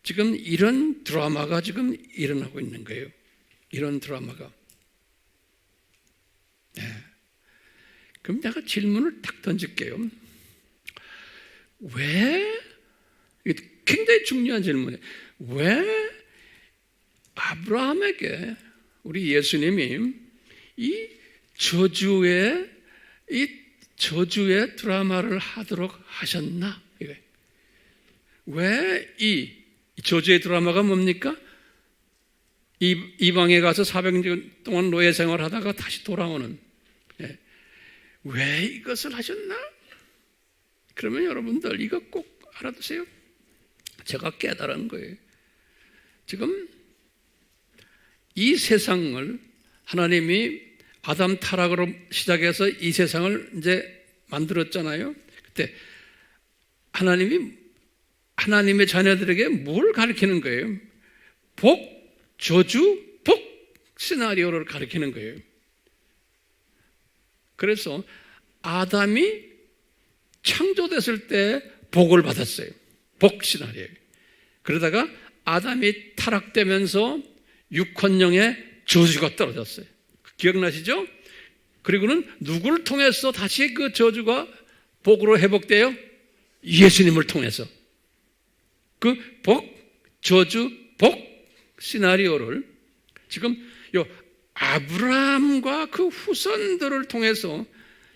지금 이런 드라마가 지금 일어나고 있는 거예요. 이런 드라마가. 그럼 내가 질문을 딱 던질게요. 왜? 이게 굉장히 중요한 질문이에요. 왜 아브라함에게 우리 예수님이 이 저주의 드라마를 하도록 하셨나? 왜 이 저주의 드라마가 뭡니까? 이방에 가서 400년 동안 노예 생활하다가 다시 돌아오는. 왜 이것을 하셨나? 그러면 여러분들 이거 꼭 알아두세요. 제가 깨달은 거예요. 지금 이 세상을 하나님이 아담 타락으로 시작해서 이 세상을 이제 만들었잖아요. 그때 하나님의 자녀들에게 뭘 가르치는 거예요? 복, 저주, 복 시나리오를 가르치는 거예요. 그래서 아담이 창조됐을 때 복을 받았어요. 복 시나리오. 그러다가 아담이 타락되면서 육헌령의 저주가 떨어졌어요. 기억나시죠? 그리고는 누구를 통해서 다시 그 저주가 복으로 회복돼요? 예수님을 통해서. 그 복, 저주, 복 시나리오를 지금 요 아브라함과 그 후손들을 통해서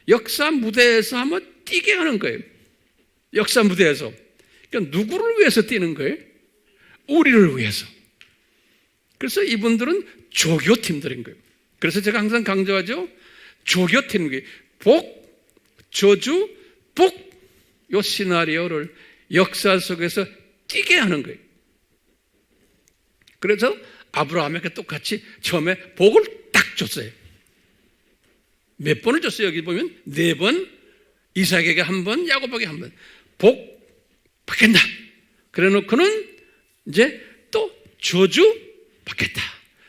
역사 무대에서 한번 뛰게 하는 거예요. 역사 무대에서. 그러니까 누구를 위해서 뛰는 거예요? 우리를 위해서. 그래서 이분들은 조교팀들인 거예요. 그래서 제가 항상 강조하죠. 조교팀, 복, 저주, 복, 이 시나리오를 역사 속에서 뛰게 하는 거예요. 그래서 아브라함에게 똑같이 처음에 복을 딱 줬어요. 몇 번을 줬어요? 여기 보면 4번, 이삭에게 1번, 야곱에게 1번. 복 받겠다. 그래 놓고는 이제 또 저주 받겠다.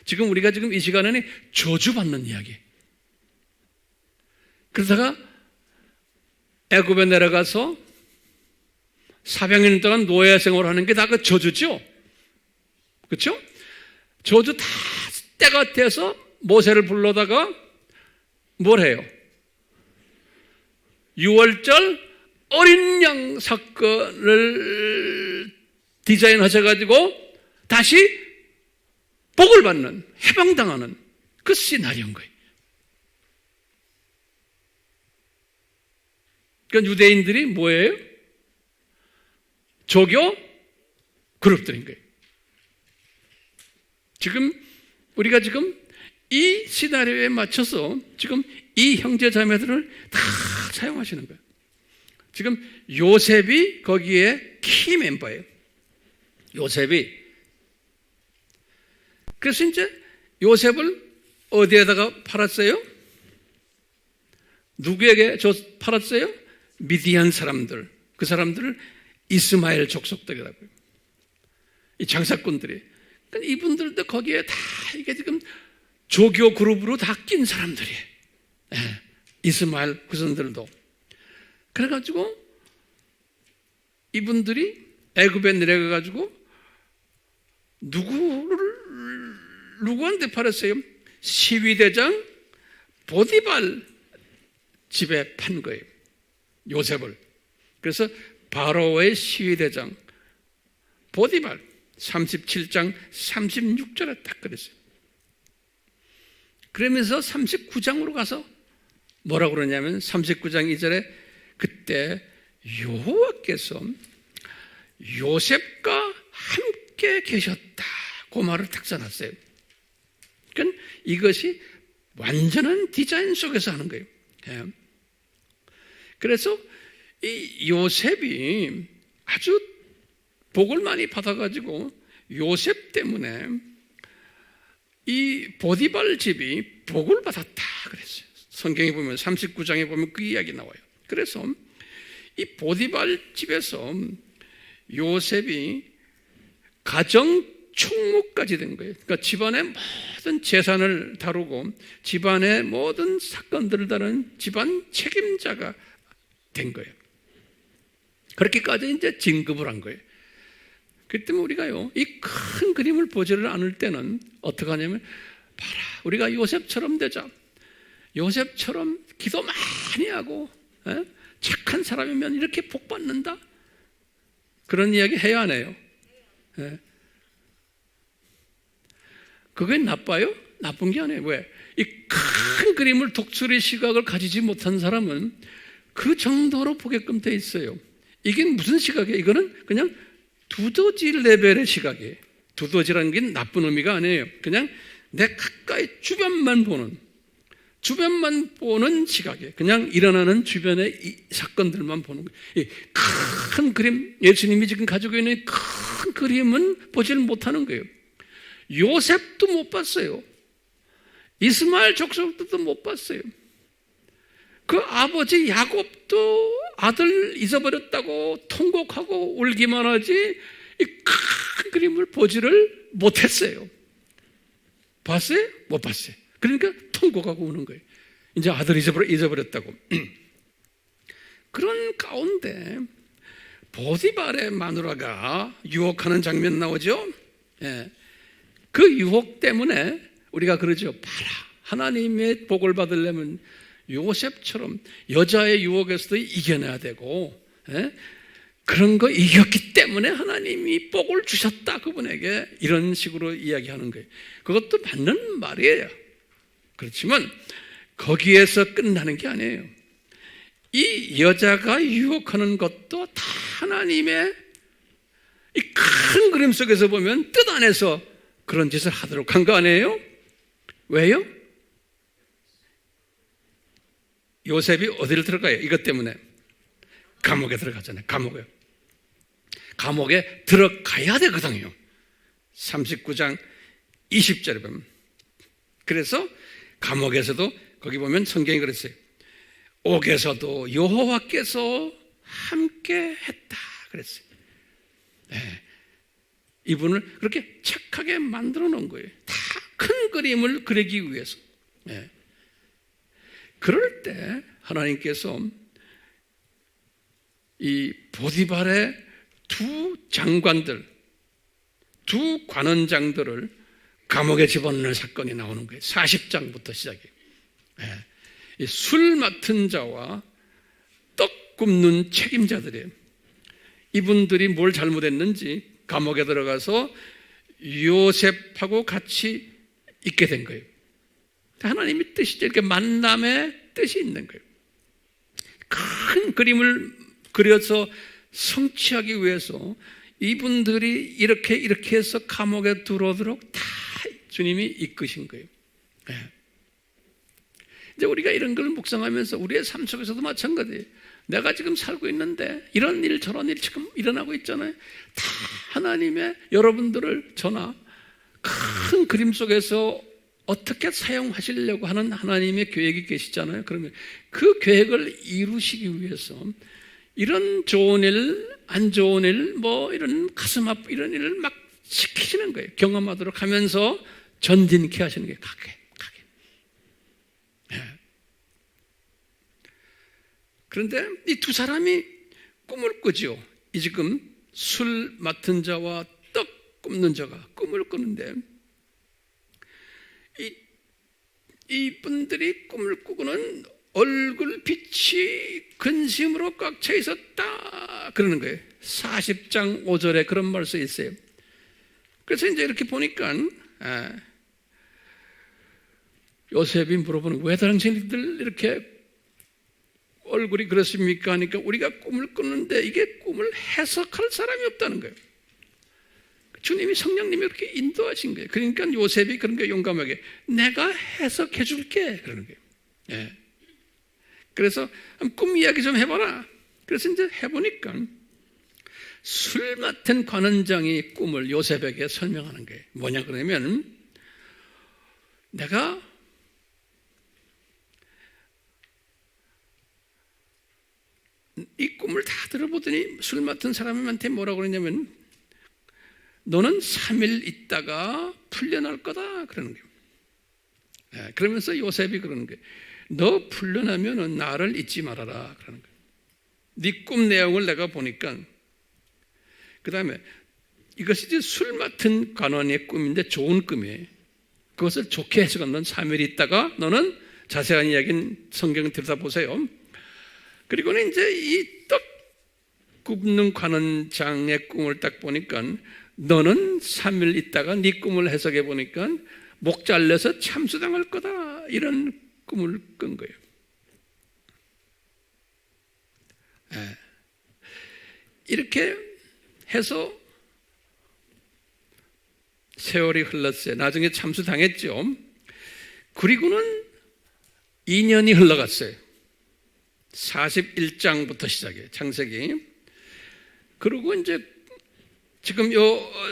지금 우리가 지금 이 시간에는 저주 받는 이야기. 그러다가 애굽에 내려가서 400년 동안 노예 생활을 하는 게 다 그 저주죠. 그렇죠? 저주 다 때가 돼서 모세를 불러다가 뭘 해요? 6월절 어린 양 사건을 디자인하셔가지고 다시 복을 받는, 해방당하는 그 시나리오인 거예요. 그러니까 유대인들이 뭐예요? 조교 그룹들인 거예요. 지금 우리가 지금 이 시나리오에 맞춰서 지금 이 형제 자매들을 다 사용하시는 거예요. 지금 요셉이 거기에 키 멤버예요. 요셉이. 그래서 이제 요셉을 어디에다가 팔았어요? 누구에게 팔았어요? 미디안 사람들. 그 사람들을 이스마엘 족속들이라고요. 이 장사꾼들이. 그러니까 이분들도 거기에 다 이게 지금 조교 그룹으로 다 낀 사람들이에요. 네. 이스마엘 후손들도. 그래가지고 이분들이 애굽에 내려가가지고 누구한테 팔았어요? 시위대장 보디발 집에 판 거예요. 요셉을. 그래서 바로의 시위대장 보디발 37장 36절에 딱 그랬어요. 그러면서 39장으로 가서 뭐라고 그러냐면 39장 2절에 그때 여호와께서 요셉과 함께 계셨다. 그 말을 딱 써놨어요. 그러니까 이것이 완전한 디자인 속에서 하는 거예요. 그래서 이 요셉이 아주 복을 많이 받아가지고 요셉 때문에 이 보디발 집이 복을 받았다 그랬어요. 성경에 보면 39장에 보면 그 이야기 나와요. 그래서 이 보디발 집에서 요셉이 가정 총무까지 된 거예요. 그러니까 집안의 모든 재산을 다루고 집안의 모든 사건들을 다루는 집안 책임자가 된 거예요. 그렇게까지 이제 진급을 한 거예요. 그렇기 때문에 우리가요, 이 큰 그림을 보지를 않을 때는 어떻게 하냐면, 봐라, 우리가 요셉처럼 되자. 요셉처럼 기도 많이 하고, 착한 사람이면 이렇게 복 받는다? 그런 이야기 해야 안 해요? 그게 나빠요? 나쁜 게 아니에요. 왜? 이 큰 그림을 독수리 시각을 가지지 못한 사람은 그 정도로 보게끔 돼 있어요. 이게 무슨 시각이에요? 이거는 그냥 두더지 레벨의 시각이에요. 두더지라는 게 나쁜 의미가 아니에요. 그냥 내 가까이 주변만 보는 시각이에요. 그냥 일어나는 주변의 이 사건들만 보는 거예요. 이 큰 그림, 예수님이 지금 가지고 있는 큰 그림은 보지를 못하는 거예요. 요셉도 못 봤어요. 이스마엘 족속들도 못 봤어요. 그 아버지 야곱도 아들 잊어버렸다고 통곡하고 울기만 하지 이 큰 그림을 보지를 못했어요. 봤어요? 못 봤어요. 그러니까 통곡하고 우는 거예요. 이제 아들 잊어버렸다고. 그런 가운데 보디발의 마누라가 유혹하는 장면 나오죠. 예. 그 유혹 때문에 우리가 그러죠. 봐라, 하나님의 복을 받으려면 요셉처럼 여자의 유혹에서도 이겨내야 되고, 그런 거 이겼기 때문에 하나님이 복을 주셨다, 그분에게. 이런 식으로 이야기하는 거예요. 그것도 맞는 말이에요. 그렇지만 거기에서 끝나는 게 아니에요. 이 여자가 유혹하는 것도 다 하나님의 이 큰 그림 속에서 보면 뜻 안에서 그런 짓을 하도록 한 거 아니에요? 왜요? 요셉이 어디를 들어가요? 이것 때문에 감옥에 들어가잖아요. 감옥에 들어가야 되거든요. 39장 20절에 보면. 그래서 감옥에서도 거기 보면 성경이 그랬어요. 옥에서도 여호와께서 함께 했다 그랬어요. 네. 이분을 그렇게 착하게 만들어 놓은 거예요. 다 큰 그림을 그리기 위해서. 네. 그럴 때 하나님께서 이 보디발의 두 장관들, 두 관원장들을 감옥에 집어넣는 사건이 나오는 거예요. 40장부터 시작해요. 네. 술 맡은 자와 떡 굽는 책임자들이에요. 이분들이 뭘 잘못했는지 감옥에 들어가서 요셉하고 같이 있게 된 거예요. 하나님의 뜻이죠. 이렇게 만남의 뜻이 있는 거예요. 큰 그림을 그려서 성취하기 위해서 이분들이 이렇게 해서 감옥에 들어오도록 다 주님이 이끄신 거예요. 네. 이제 우리가 이런 걸 묵상하면서 우리의 삶 속에서도 마찬가지예요. 내가 지금 살고 있는데 이런 일 저런 일 지금 일어나고 있잖아요. 다 하나님의 여러분들을 저나 큰 그림 속에서 어떻게 사용하시려고 하는 하나님의 계획이 계시잖아요. 그러면 그 계획을 이루시기 위해서 이런 좋은 일, 안 좋은 일, 뭐 이런 가슴 아프 이런 일을 막 시키시는 거예요. 경험하도록 하면서 전진케 하시는 게 가게. 네. 그런데 이 두 사람이 꿈을 꾸죠. 이 지금 술 맡은 자와 떡 굽는 자가 꿈을 꾸는데 이분들이 꿈을 꾸고는 얼굴빛이 근심으로 꽉 차 있었다 그러는 거예요. 40장 5절에 그런 말 써 있어요. 그래서 이제 이렇게 보니까 요셉이 물어보는 왜 당신들 이렇게 얼굴이 그렇습니까? 하니까 우리가 꿈을 꾸는데 이게 꿈을 해석할 사람이 없다는 거예요. 주님이 성령님이 이렇게 인도하신 거예요. 그러니까 요셉이 그런 게 용감하게 내가 해석해 줄게 그러는 거예요. 예. 그래서 꿈 이야기 좀 해봐라. 그래서 이제 해보니까 술 맡은 관원장이 꿈을 요셉에게 설명하는 거예요. 뭐냐 그러면 내가 이 꿈을 다 들어보더니 술 맡은 사람한테 뭐라고 그러냐면 너는 3일 있다가 풀려날 거다 그러는 거예요. 네, 그러면서 요셉이 그러는 거예요. 너 풀려나면 나를 잊지 말아라 그러는 거예요. 네 꿈 내용을 내가 보니까 그 다음에 이것이 이제 술 맡은 관원의 꿈인데 좋은 꿈이에요. 그것을 좋게 해석한 넌 3일 있다가 너는 자세한 이야기는 성경을 들여다보세요. 그리고는 이제 이 떡 굽는 관원장의 꿈을 딱 보니까 너는 3일 있다가 네 꿈을 해석해 보니까 목 잘려서 참수당할 거다 이런 꿈을 꾼 거예요. 네. 이렇게 해서 세월이 흘렀어요. 나중에 참수당했죠. 그리고는 2년이 흘러갔어요. 41장부터 시작해요. 창세기. 그리고 이제 지금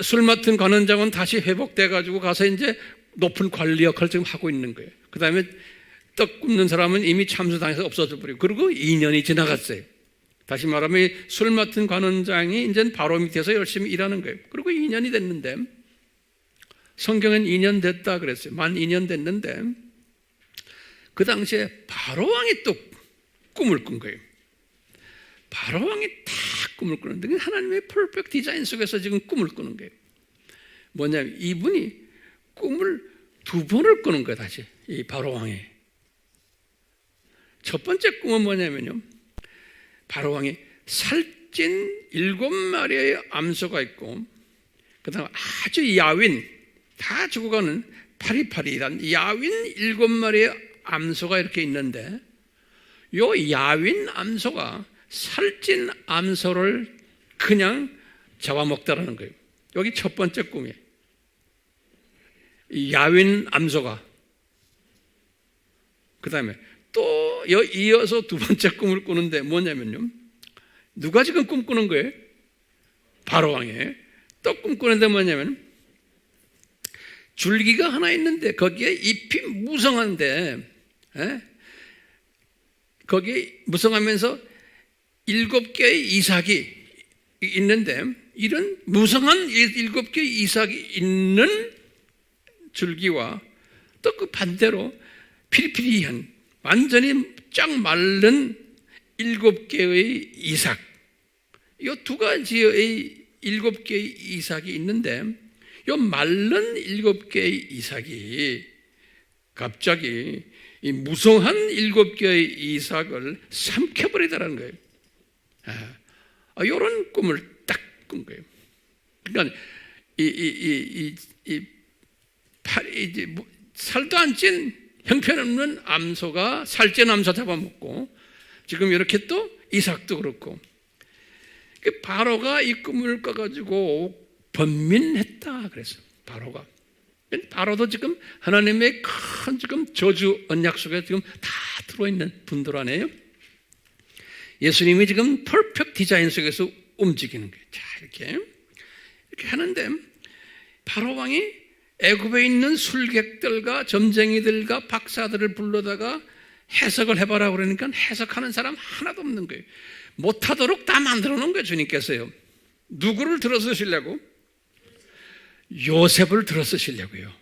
술 맡은 관원장은 다시 회복돼 가지고 가서 이제 높은 관리 역할을 지금 하고 있는 거예요. 그 다음에 떡 굽는 사람은 이미 참수당해서 없어져 버리고 그리고 2년이 지나갔어요. 다시 말하면 술 맡은 관원장이 이제 바로 밑에서 열심히 일하는 거예요. 그리고 2년이 됐는데 성경은 2년 됐다 그랬어요. 만 2년 됐는데 그 당시에 바로왕이 또 꿈을 꾼 거예요. 바로왕이 다 꿈을 꾸는데 하나님의 퍼펙트 디자인 속에서 지금 꿈을 꾸는 거예요. 뭐냐면 이분이 꿈을 두 번을 꾸는 거예요. 다시 이 바로왕이. 첫 번째 꿈은 뭐냐면요, 바로왕이 살찐 7마리의 암소가 있고 그 다음에 아주 야윈 다 죽어가는 파리파리한 야윈 7마리의 암소가 이렇게 있는데, 요 야윈 암소가 살찐 암소를 그냥 잡아먹다라는 거예요. 여기 첫 번째 꿈이에요. 야윈 암소가. 그 다음에 또 이어서 두 번째 꿈을 꾸는데 뭐냐면요, 누가 지금 꿈꾸는 거예요? 바로왕이. 또 꿈꾸는데 뭐냐면, 줄기가 하나 있는데 거기에 잎이 무성한데, 거기에 무성하면서 7개의 이삭이 있는데, 이런 무성한 7개의 이삭이 있는 줄기와 또 그 반대로 피리피리한 완전히 쫙 마른 7개의 이삭, 이 두 가지의 7개의 이삭이 있는데, 이 마른 7개의 이삭이 갑자기 이 무성한 7개의 이삭을 삼켜버리더라는 거예요. 이런 꿈을 딱 꾼 거예요. 그러니까 살도 안 찐 형편없는 암소가 살찐 암소 잡아먹고, 지금 이렇게 또 이삭도 그렇고, 바로가 이 꿈을 꿔가지고 번민했다 그랬어요. 바로도 지금 하나님의 큰 지금 저주 언약 속에 지금 다 들어있는 분들 아니에요? 예수님이 지금 퍼펙트 디자인 속에서 움직이는 거예요. 자, 이렇게 하는데, 바로 왕이 애굽에 있는 술객들과 점쟁이들과 박사들을 불러다가 해석을 해봐라 그러니까 해석하는 사람 하나도 없는 거예요. 못하도록 다 만들어 놓은 거예요, 주님께서요. 누구를 들어 쓰시려고? 요셉을 들어 쓰시려고요.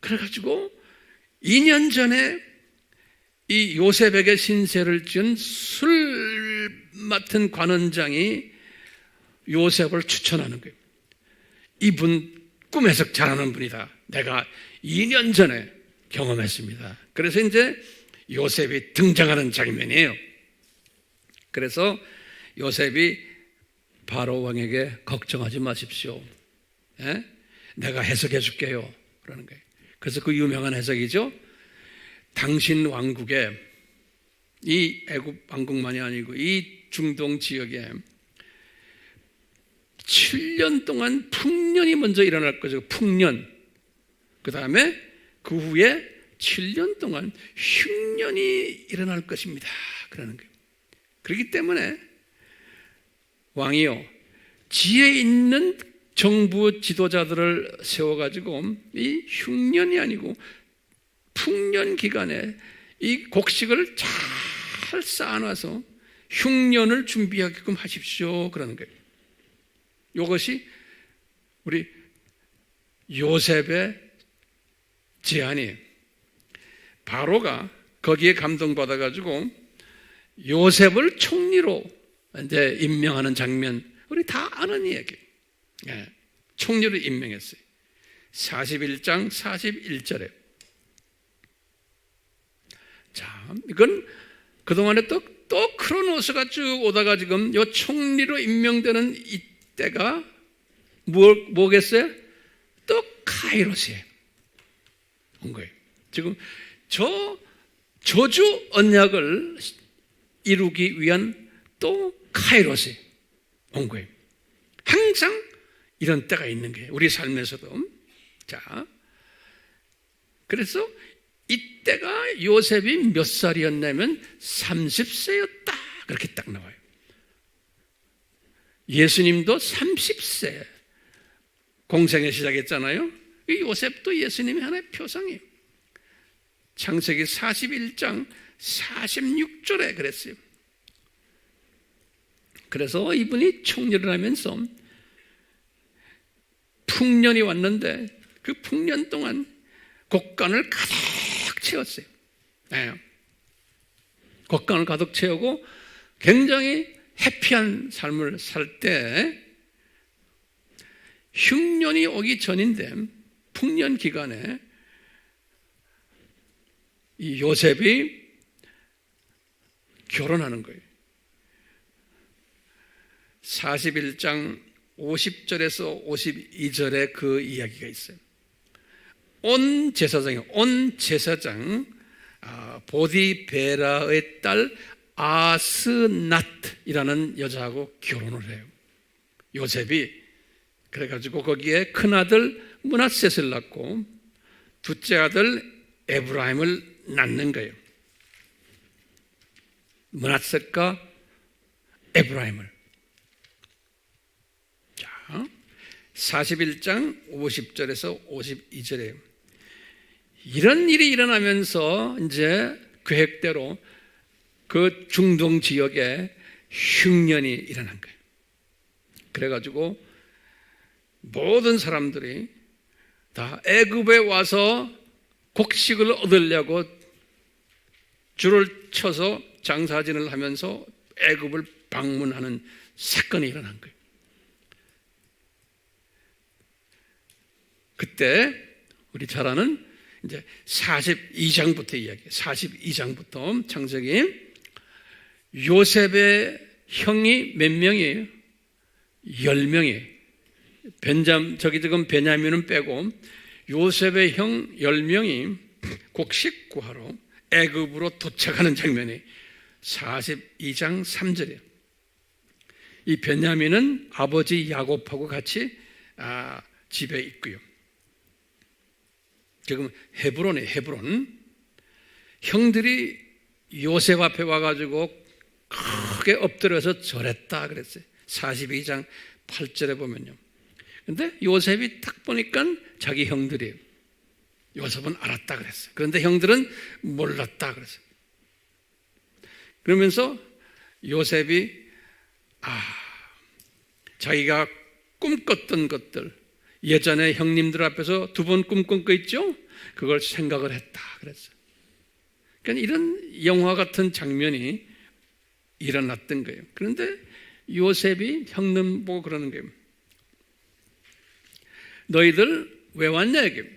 그래가지고 2년 전에 이 요셉에게 신세를 지은 술 맡은 관원장이 요셉을 추천하는 거예요. 이분 꿈 해석 잘하는 분이다. 내가 2년 전에 경험했습니다. 그래서 이제 요셉이 등장하는 장면이에요. 그래서 요셉이 바로 왕에게 걱정하지 마십시오. 내가 해석해 줄게요. 그러는 거예요. 그래서 그 유명한 해석이죠. 당신 왕국에, 이 애굽 왕국만이 아니고 이 중동 지역에 7년 동안 풍년이 먼저 일어날 거죠. 풍년. 그 다음에 그 후에 7년 동안 흉년이 일어날 것입니다. 그러는 거예요. 그렇기 때문에 왕이요, 지혜 있는 정부 지도자들을 세워가지고 이 흉년이 아니고 풍년 기간에 이 곡식을 잘 쌓아놔서 흉년을 준비하게끔 하십시오. 그러는 거예요. 이것이 우리 요셉의 제안이, 바로가 거기에 감동받아가지고 요셉을 총리로 이제 임명하는 장면, 우리 다 아는 이야기. 총리로 임명했어요. 41장 41절에. 자, 이건 그동안에 또 크로노스가 쭉 오다가 지금 요 총리로 임명되는 이때가 뭐겠어요? 또 카이로스에 온 거예요. 지금 저 저주 언약을 이루기 위한 또 카이로스에 온 거예요. 항상 이런 때가 있는 거예요. 우리 삶에서도. 자, 그래서 이때가 요셉이 몇 살이었냐면 30세였다. 그렇게 딱 나와요. 예수님도 30세 공생을 시작했잖아요. 이 요셉도 예수님의 하나의 표상이에요. 창세기 41장 46절에 그랬어요. 그래서 이분이 총리를 하면서 풍년이 왔는데 그 풍년 동안 곡간을 가득 채웠어요. 곡간을 가득 채우고 굉장히 해피한 삶을 살 때 흉년이 오기 전인데 풍년 기간에 이 요셉이 결혼하는 거예요. 41장 50절에서 52절에 그 이야기가 있어요. 온 제사장이요. 온 제사장 보디베라의 딸 아스낫이라는 여자하고 결혼을 해요. 요셉이. 그래가지고 거기에 큰아들 므낫셋을 낳고 둘째 아들 에브라임을 낳는 거예요. 므낫셋과 에브라임을. 자, 41장 50절에서 52절에 이런 일이 일어나면서 이제 계획대로 그 중동 지역에 흉년이 일어난 거예요. 그래가지고 모든 사람들이 다 애굽에 와서 곡식을 얻으려고 줄을 쳐서 장사진을 하면서 애굽을 방문하는 사건이 일어난 거예요. 그때 우리 잘 아는 이제 42장부터 이야기, 42장부터 창세기 요셉의 형이 몇 명이에요? 10명이에요. 지금 베냐민은 빼고 요셉의 형 10명이 곡식 구하러 애굽으로 도착하는 장면이 42장 3절이에요. 이 베냐민은 아버지 야곱하고 같이 집에 있고요. 지금 헤브론이에요. 헤브론. 형들이 요셉 앞에 와가지고 크게 엎드려서 절했다 그랬어요. 42장 8절에 보면요. 근데 요셉이 딱 보니까 자기 형들이에요. 요셉은 알았다 그랬어요. 그런데 형들은 몰랐다 그랬어요. 그러면서 요셉이 자기가 꿈꿨던 것들, 예전에 형님들 앞에서 2번 꿈꾼 거 있죠? 그걸 생각을 했다 그랬어요. 그러니까 이런 영화 같은 장면이 일어났던 거예요. 그런데 요셉이 형님 보고 그러는 거예요. 너희들 왜 왔냐 이게.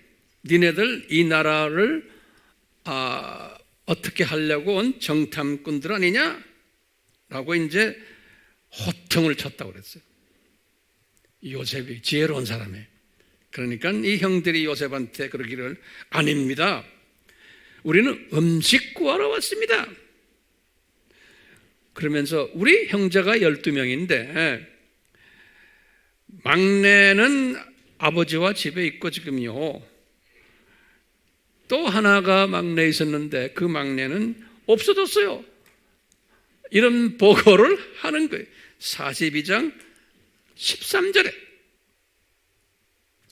니네들 이 나라를 어떻게 하려고 온 정탐꾼들 아니냐? 라고 이제 호통을 쳤다고 그랬어요. 요셉이 지혜로운 사람이에요. 그러니까 이 형들이 요셉한테 그러기를 아닙니다. 우리는 음식 구하러 왔습니다. 그러면서 우리 형제가 12명인데 막내는 아버지와 집에 있고 지금요. 또 하나가 막내 있었는데 그 막내는 없어졌어요. 이런 보고를 하는 거예요. 42장 13절에.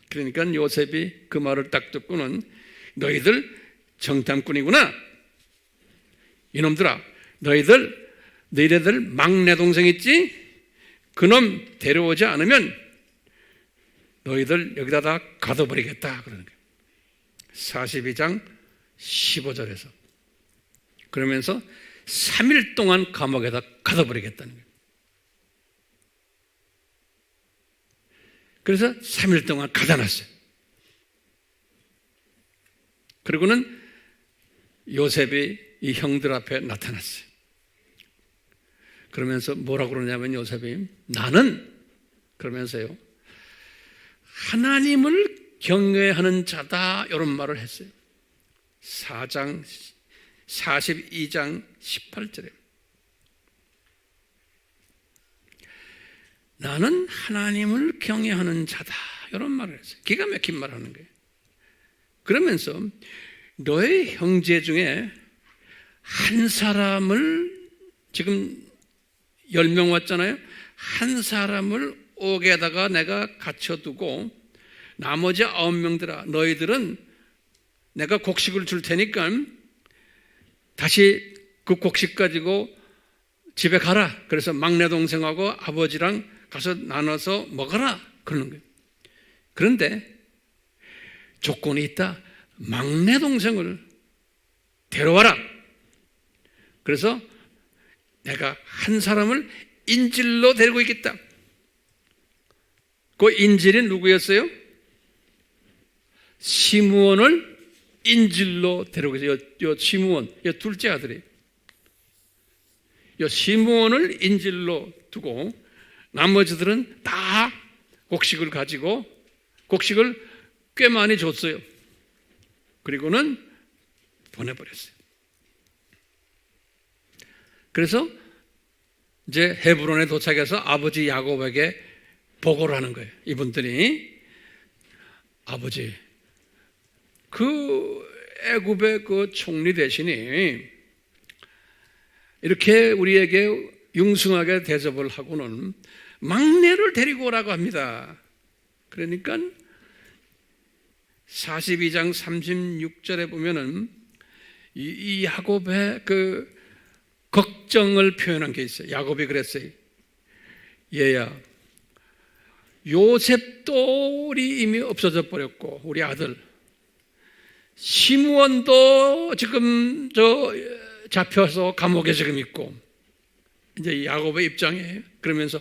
그러니까 요셉이 그 말을 딱 듣고는 너희들 정탐꾼이구나. 이놈들아, 너희들 막내 동생 있지? 그놈 데려오지 않으면 너희들 여기다 다 가둬버리겠다 그러는 거예요. 42장 15절에서. 그러면서 3일 동안 감옥에다 가둬버리겠다는 거예요. 그래서 3일 동안 가둬놨어요. 그리고는 요셉이 이 형들 앞에 나타났어요. 그러면서 뭐라고 그러냐면 요셉이 나는 그러면서요 하나님을 경외하는 자다 이런 말을 했어요. 42장 18절에 나는 하나님을 경외하는 자다 이런 말을 했어요. 기가 막힌 말을 하는 거예요. 그러면서 너의 형제 중에 한 사람을 지금 10명 왔잖아요. 한 사람을 옥에다가 내가 갇혀두고 나머지 9명들아 너희들은 내가 곡식을 줄 테니까 다시 그 곡식 가지고 집에 가라. 그래서 막내 동생하고 아버지랑 가서 나눠서 먹어라 그러는 거예요. 그런데 조건이 있다. 막내 동생을 데려와라. 그래서 내가 한 사람을 인질로 데리고 있겠다. 그 인질이 누구였어요? 시므온을 인질로 데리고 있어요. 요 시므온, 요 둘째 아들이에요. 요 시므온을 인질로 두고 나머지들은 다 곡식을 가지고 곡식을 꽤 많이 줬어요. 그리고는 보내버렸어요. 그래서 이제 헤브론에 도착해서 아버지 야곱에게 보고를 하는 거예요. 이분들이 아버지, 그 애굽의 그 총리 대신이 이렇게 우리에게 융숭하게 대접을 하고는 막내를 데리고 오라고 합니다. 그러니까 42장 36절에 보면은 이 야곱의 그 걱정을 표현한 게 있어요. 야곱이 그랬어요. 얘야, 요셉도 우리 이미 없어져 버렸고, 우리 아들 시므온도 지금 잡혀서 감옥에 지금 있고, 이제 야곱의 입장이에요. 그러면서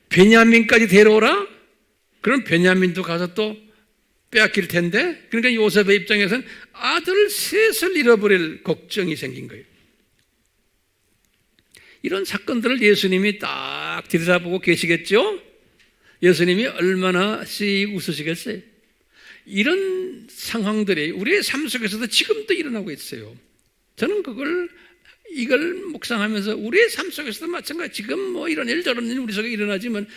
베냐민까지 데려오라? 그럼 베냐민도 가서 또 빼앗길 텐데, 그러니까 요셉의 입장에서는 아들 셋을 잃어버릴 걱정이 생긴 거예요. 이런 사건들을 예수님이 딱 들여다보고 계시겠죠? 예수님이 얼마나 씩 웃으시겠어요? 이런 상황들이 우리의 삶 속에서도 지금도 일어나고 있어요. 저는 이걸 묵상하면서 우리의 삶 속에서도 마찬가지, 지금 뭐 이런 일 저런 일 우리 속에 일어나지만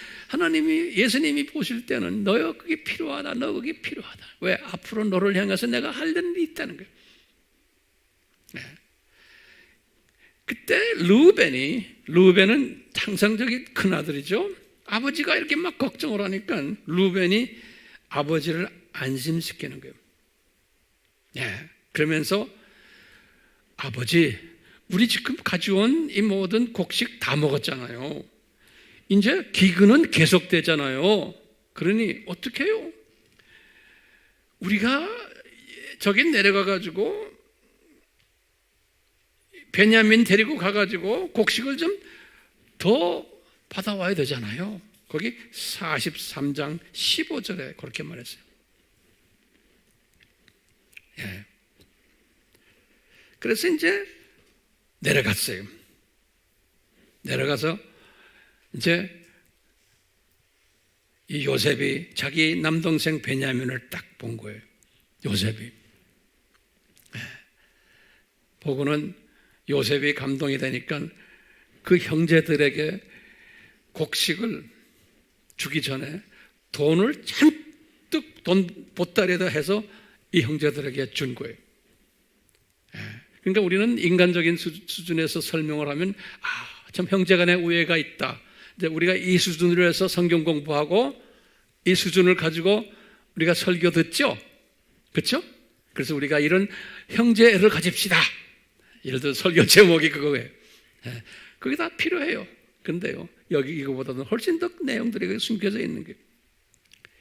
예수님이 보실 때는 너 그게 필요하다, 너 그게 필요하다. 왜? 앞으로 너를 향해서 내가 할 일이 있다는 거예요. 네. 그때 르우벤은 항상적인 큰아들이죠. 아버지가 이렇게 막 걱정을 하니까 르우벤이 아버지를 안심시키는 거예요. 네. 그러면서 아버지, 우리 지금 가져온 이 모든 곡식 다 먹었잖아요. 이제 기근은 계속되잖아요. 그러니 어떻게 해요? 우리가 저기 내려가가지고 베냐민 데리고 가가지고 곡식을 좀 더 받아와야 되잖아요. 거기 43장 15절에 그렇게 말했어요. 예. 그래서 이제 내려갔어요. 내려가서 이제 이 요셉이 자기 남동생 베냐민을 딱 본 거예요. 요셉이. 보고는 요셉이 감동이 되니까 그 형제들에게 곡식을 주기 전에 돈을 잔뜩 돈 보따리에다 해서 이 형제들에게 준 거예요. 그러니까 우리는 인간적인 수준에서 설명을 하면 참 형제간에 우애가 있다. 이제 우리가 이 수준으로 해서 성경 공부하고 이 수준을 가지고 우리가 설교 듣죠? 그렇죠? 그래서 우리가 이런 형제애를 가집시다. 예를 들어 설교 제목이 그거예요. 그게 다 필요해요. 근데요, 여기 이거보다는 훨씬 더 내용들이 숨겨져 있는 거예요.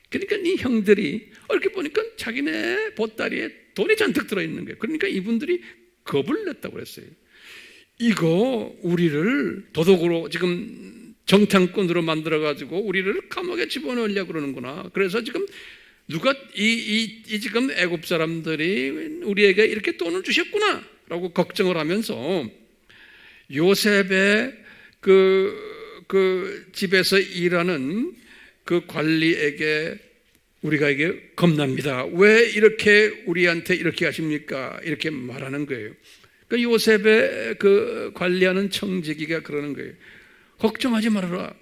그러니까 이 형들이 이렇게 보니까 자기네 보따리에 돈이 잔뜩 들어있는 거예요. 그러니까 이분들이 겁을 냈다고 그랬어요. 이거 우리를 도둑으로 지금 정탐꾼으로 만들어가지고 우리를 감옥에 집어넣으려고 그러는구나. 그래서 지금 누가 지금 애굽 사람들이 우리에게 이렇게 돈을 주셨구나 라고 걱정을 하면서 요셉의 그 집에서 일하는 그 관리에게 우리가 이게 겁납니다. 왜 이렇게 우리한테 이렇게 하십니까? 이렇게 말하는 거예요. 그 요셉의 그 관리하는 청지기가 그러는 거예요. 걱정하지 말아라.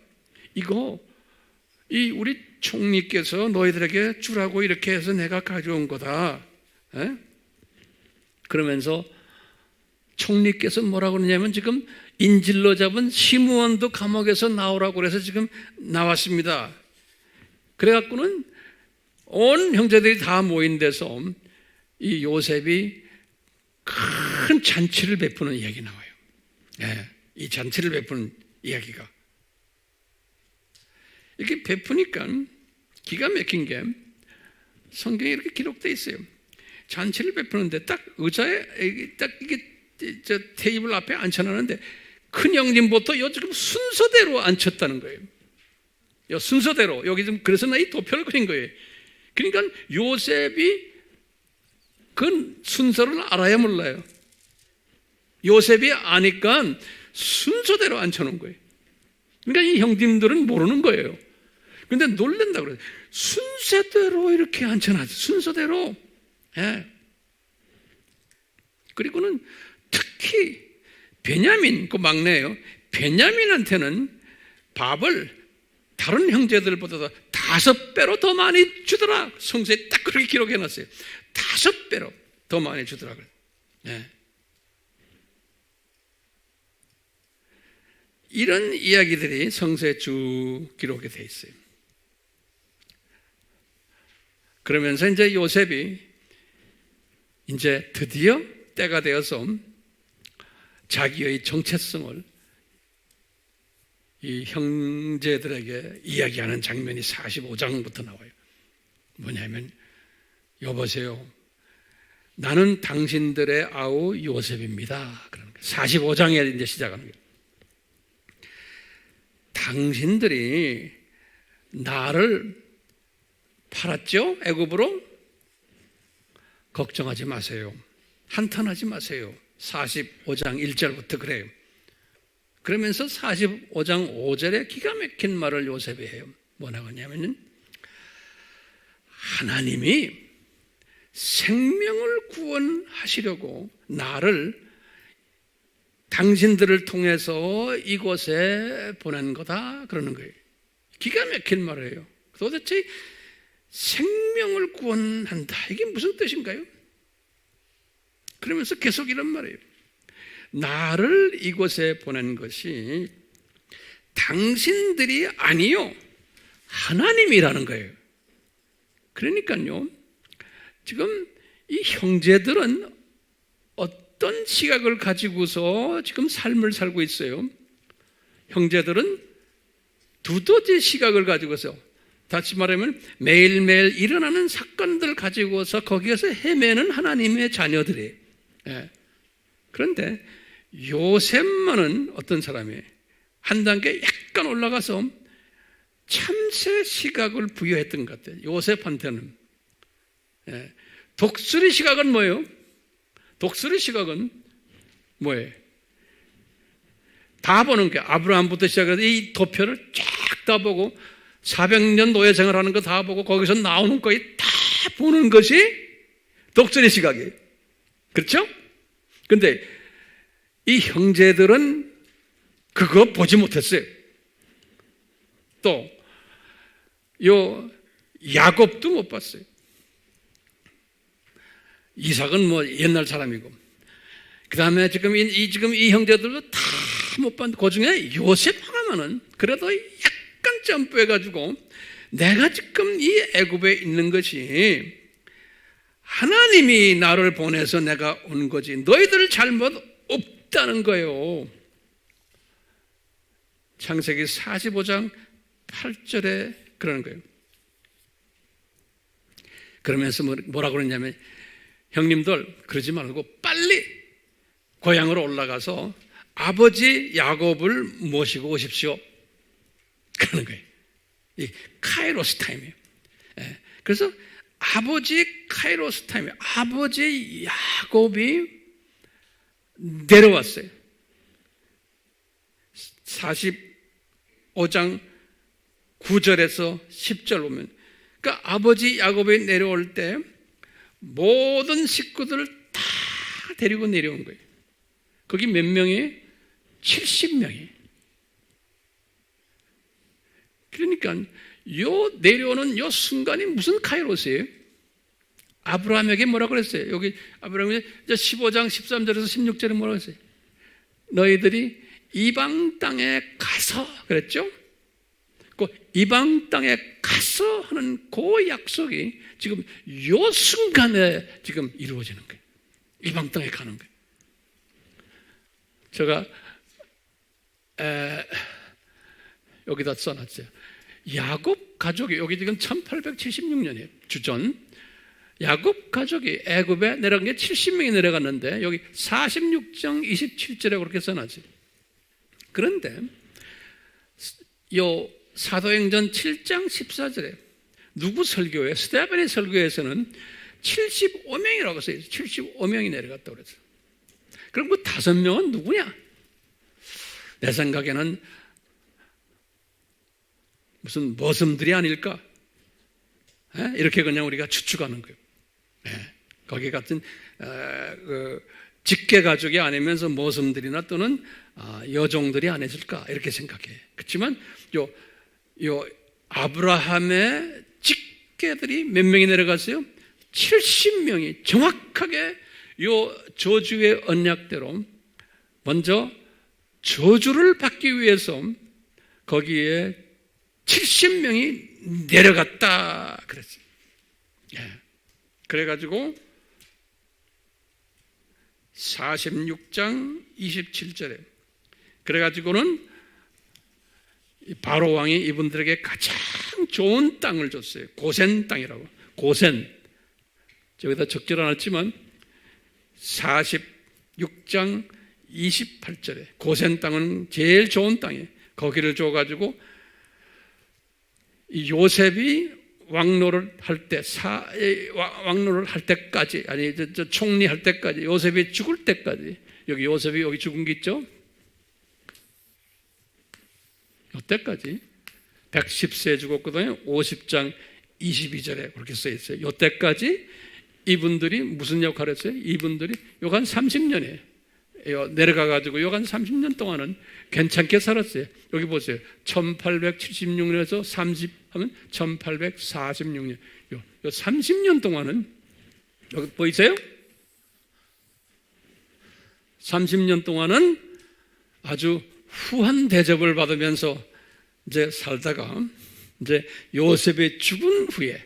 이거 우리 총리께서 너희들에게 주라고 이렇게 해서 내가 가져온 거다. 에? 그러면서 총리께서 뭐라고 그러냐면 지금 인질로 잡은 시므온도 감옥에서 나오라고 그래서 지금 나왔습니다. 그래갖고는 온 형제들이 다 모인 데서 이 요셉이 큰 잔치를 베푸는 이야기 나와요. 네, 이 잔치를 베푸는 이야기가 이렇게 베푸니까 기가 막힌 게 성경에 이렇게 기록되어 있어요. 잔치를 베푸는데 딱 의자에 딱 이게 저 테이블 앞에 앉혀놨는데 큰 형님부터 지금 순서대로 앉혔다는 거예요. 순서대로 여기 좀 그래서 나 이 도표를 그린 거예요. 그러니까 요셉이 그 순서를 알아야 몰라요. 요셉이 아니까 순서대로 앉혀놓은 거예요. 그러니까 이 형님들은 모르는 거예요. 근데 놀란다고 그래요. 순서대로 이렇게 앉혀놨어요. 순서대로. 예. 그리고는 특히 베냐민, 그 막내예요. 베냐민한테는 밥을 다른 형제들보다 5배로 더 많이 주더라. 성서에 딱 그렇게 기록해 놨어요. 5배로 더 많이 주더라. 네. 이런 이야기들이 성서에 쭉 기록이 돼 있어요. 그러면서 이제 요셉이 이제 드디어 때가 되어서 자기의 정체성을 이 형제들에게 이야기하는 장면이 45장부터 나와요. 뭐냐면, 여보세요, 나는 당신들의 아우 요셉입니다. 그러는 거예요. 45장에 이제 시작하는 거예요. 당신들이 나를 팔았죠? 애굽으로? 걱정하지 마세요. 한탄하지 마세요. 45장 1절부터 그래요. 그러면서 45장 5절에 기가 막힌 말을 요셉이 해요. 뭐라고 하냐면은, 하나님이 생명을 구원하시려고 나를 당신들을 통해서 이곳에 보낸 거다 그러는 거예요. 기가 막힌 말이에요. 도대체 생명을 구원한다, 이게 무슨 뜻인가요? 그러면서 계속 이런 말이에요. 나를 이곳에 보낸 것이 당신들이 아니요 하나님이라는 거예요. 그러니까요, 지금 이 형제들은 어떤 시각을 가지고서 지금 삶을 살고 있어요? 형제들은 두더지 시각을 가지고서, 다시 말하면 매일매일 일어나는 사건들 가지고서 거기에서 헤매는 하나님의 자녀들이에요. 예. 그런데 요셉만은 어떤 사람이에요? 한 단계 약간 올라가서 참새 시각을 부여했던 것 같아요. 요셉한테는. 예. 독수리 시각은 뭐예요? 독수리 시각은 뭐예요? 다 보는 게, 아브라함부터 시작해서 이 도표를 쫙 다 보고 400년 노예 생활하는 거 다 보고 거기서 나오는 거에 다 보는 것이 독수리 시각이에요. 그렇죠? 근데 이 형제들은 그거 보지 못했어요. 또 요 야곱도 못 봤어요. 이삭은 뭐 옛날 사람이고, 그 다음에 지금 이 형제들도 다 못 봤는데, 그 중에 요셉 하나만은 그래도 약간 점프해가지고, 내가 지금 이 애굽에 있는 것이 하나님이 나를 보내서 내가 온 거지, 너희들 잘못 없다는 거예요. 창세기 45장 8절에 그러는 거예요. 그러면서 뭐라고 그러냐면, 형님들 그러지 말고 빨리 고향으로 올라가서 아버지 야곱을 모시고 오십시오. 그러는 거예요. 이 카이로스 타임이에요. 그래서 아버지 카이로스 타임이에요. 아버지 야곱이 내려왔어요. 45장 9절에서 10절 보면, 그러니까 아버지 야곱이 내려올 때 모든 식구들을 다 데리고 내려온 거예요. 거기 몇 명이? 70명이. 그러니까 요 내려오는 요 순간이 무슨 카이로스예요? 아브라함에게 뭐라고 그랬어요? 여기 아브라함이 15장 13절에서 16절에 뭐라고 했어요? 너희들이 이방 땅에 가서, 그랬죠? 그 이방 땅에 가서 하는 그 약속이 지금 요 순간에 지금 이루어지는 거예요. 이방 땅에 가는 거예요. 제가 여기다 써놨어요. 야곱 가족이, 여기 지금 1876년이에요. 주전. 야곱 가족이 애굽에 내려간 게 70명이 내려갔는데, 여기 46장 27절에 그렇게 써놨어요. 그런데 요 사도행전 7장 14절에 누구 설교에, 스데반의 설교에서는 75명이라고 써요. 75명이 내려갔다고 그랬어요. 그럼 그 5명은 누구냐? 내 생각에는 무슨 머슴들이 아닐까? 이렇게 그냥 우리가 추측하는 거예요. 거기 같은 직계 가족이 아니면서 모섬들이나 또는 여종들이 아니었을까 이렇게 생각해. 그렇지만 요 아브라함의 직계들이 몇 명이 내려갔어요? 70명이 정확하게 요 저주의 언약대로 먼저 저주를 받기 위해서 거기에 70명이 내려갔다 그랬어요. 예. 그래가지고 46장 27절에 그래가지고는 바로 왕이 이분들에게 가장 좋은 땅을 줬어요. 고센 땅이라고. 고센. 저기다 적질 않았지만 46장 28절에 고센 땅은 제일 좋은 땅이에요. 거기를 줘가지고 요셉이 왕노를 할 때, 왕노를 할 때까지, 아니, 총리할 때까지, 요셉이 죽을 때까지, 여기 요셉이 여기 죽은 게 있죠? 요때까지 110세에 죽었거든요. 50장 22절에 그렇게 써 있어요. 요때까지 이분들이 무슨 역할을 했어요? 이분들이 요간 30년에 내려가가지고 요간 30년 동안은 괜찮게 살았어요. 여기 보세요. 1876년에서 30 하면 1846년. 요 30년 동안은 여기 보이세요? 30년 동안은 아주 후한 대접을 받으면서 이제 살다가 이제 요셉이 죽은 후에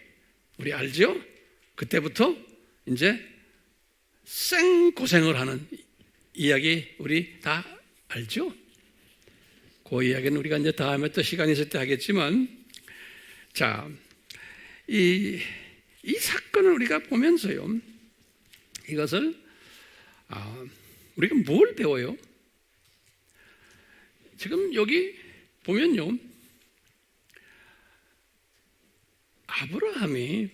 우리 알죠? 그때부터 이제 생고생을 하는 이야기 우리 다 알죠? 그 이야기는 우리가 이제 다음에 또 시간이 있을 때 하겠지만, 자, 이 사건을 우리가 보면서요, 이것을 우리가 뭘 배워요? 지금 여기 보면요, 아브라함이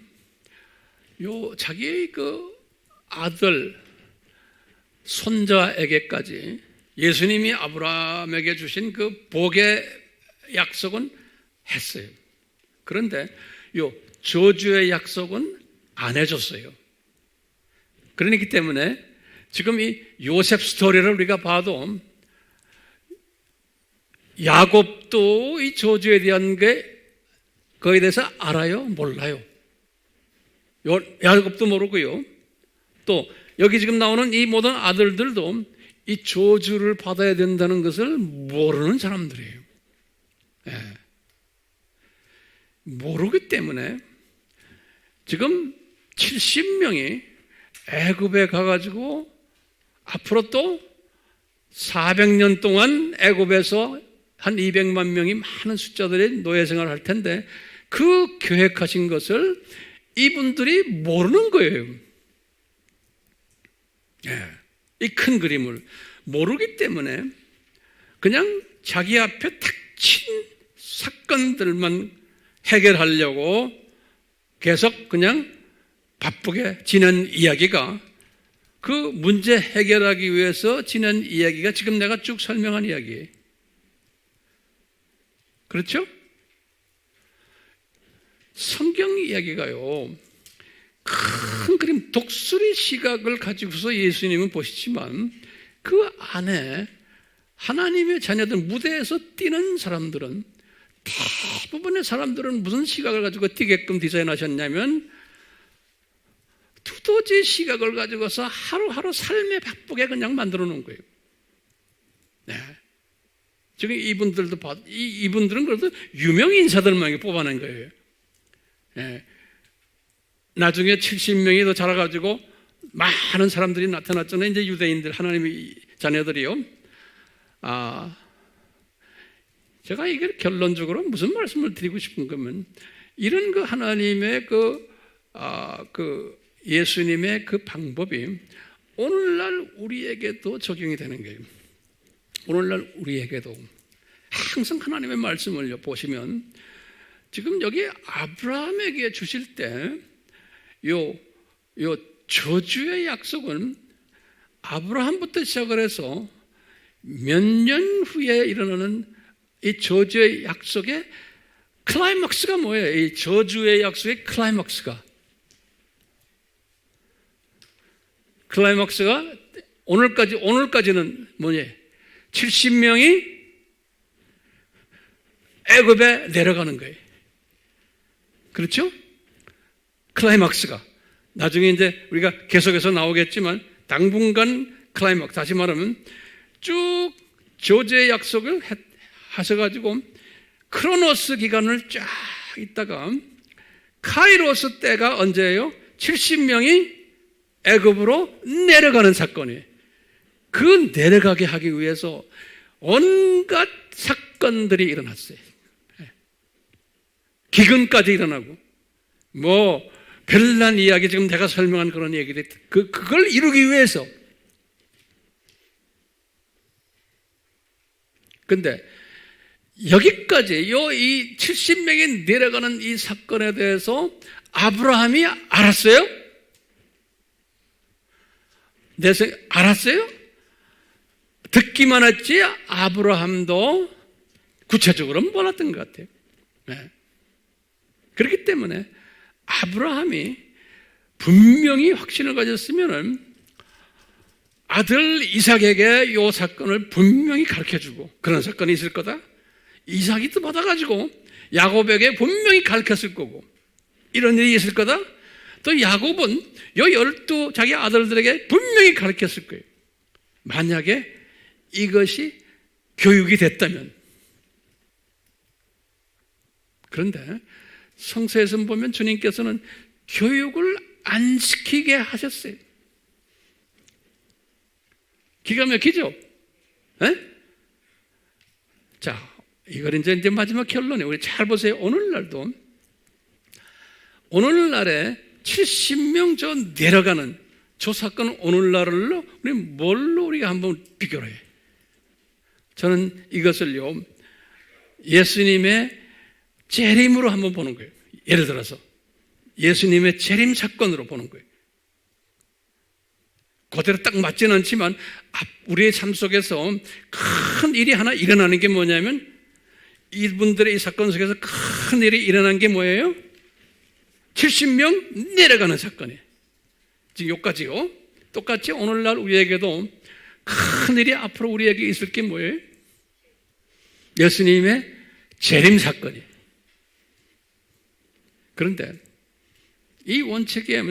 자기의 그 아들 손자에게까지 예수님이 아브라함에게 주신 그 복의 약속은 했어요. 그런데 요 저주의 약속은 안 해줬어요. 그러기 때문에 지금 이 요셉 스토리를 우리가 봐도 야곱도 이 저주에 대한 거에 대해서 알아요? 몰라요? 야곱도 모르고요. 또 여기 지금 나오는 이 모든 아들들도 이 저주를 받아야 된다는 것을 모르는 사람들이에요. 예. 모르기 때문에 지금 70명이 애굽에 가가지고 앞으로 또 400년 동안 애굽에서 한 200만 명이 많은 숫자들이 노예 생활을 할 텐데 그 계획하신 것을 이분들이 모르는 거예요. 예. 이 큰 그림을 모르기 때문에 그냥 자기 앞에 닥친 사건들만 해결하려고 계속 그냥 바쁘게 지낸 이야기가 그 문제 해결하기 위해서 지낸 이야기가 지금 내가 쭉 설명한 이야기예요. 그렇죠? 성경 이야기가요, 큰 그림, 독수리 시각을 가지고서 예수님은 보시지만 그 안에 하나님의 자녀들, 무대에서 뛰는 사람들은, 대부분의 사람들은 무슨 시각을 가지고 뛰게끔 디자인하셨냐면 두더지 시각을 가지고서 하루하루 삶에 바쁘게 그냥 만들어 놓은 거예요. 네. 지금 이분들도 이분들은 그래도 유명 인사들만 뽑아낸 거예요. 네. 나중에 70명이 더 자라가지고 많은 사람들이 나타났잖아요. 이제 유대인들, 하나님의 자녀들이요. 제가 이게 결론적으로 무슨 말씀을 드리고 싶은 거면, 이런 그 하나님의 예수님의 그 방법이 오늘날 우리에게도 적용이 되는 거예요. 오늘날 우리에게도 항상 하나님의 말씀을 보시면 지금 여기 아브라함에게 주실 때 요 저주의 약속은 아브라함부터 시작을 해서 몇 년 후에 일어나는 이 저주의 약속의 클라이막스가 뭐예요? 이 저주의 약속의 클라이막스가 오늘까지는 뭐냐? 70명이 애굽에 내려가는 거예요. 그렇죠? 클라이막스가. 나중에 이제 우리가 계속해서 나오겠지만 당분간 클라이막스, 다시 말하면 쭉 저주의 약속을 하셔가지고 크로노스 기간을 쫙 있다가 카이로스 때가 언제예요? 70명이 애굽으로 내려가는 사건이에요. 그 내려가게 하기 위해서 온갖 사건들이 일어났어요. 기근까지 일어나고 별난 이야기, 지금 내가 설명한 그런 얘기들, 그걸 이루기 위해서. 근데 여기까지 이 70명이 내려가는 이 사건에 대해서 아브라함이 알았어요? 알았어요? 듣기만 했지 아브라함도 구체적으로는 몰랐던 것 같아요. 네. 그렇기 때문에 아브라함이 분명히 확신을 가졌으면 아들 이삭에게 이 사건을 분명히 가르쳐주고, 그런 사건이 있을 거다. 이삭이 또 받아가지고 야곱에게 분명히 가르쳤을 거고, 이런 일이 있을 거다. 또 야곱은 이 12 자기 아들들에게 분명히 가르쳤을 거예요. 만약에 이것이 교육이 됐다면. 그런데 성서에서 보면 주님께서는 교육을 안 시키게 하셨어요. 기가 막히죠? 에? 자, 이걸 이제 마지막 결론에 우리 잘 보세요. 오늘날에 70명 저 내려가는 저 사건은 오늘날로 우리 뭘로 우리가 한번 비교를 해요? 저는 이것을요, 예수님의 재림으로 한번 보는 거예요. 예를 들어서 예수님의 재림 사건으로 보는 거예요. 그대로 딱 맞지는 않지만 우리의 삶 속에서 큰 일이 하나 일어나는 게 뭐냐면, 이분들의 이 사건 속에서 큰 일이 일어난 게 뭐예요? 70명 내려가는 사건이에요. 지금 여기까지요. 똑같이 오늘날 우리에게도 큰 일이 앞으로 우리에게 있을 게 뭐예요? 예수님의 재림 사건이에요. 그런데 이 원칙에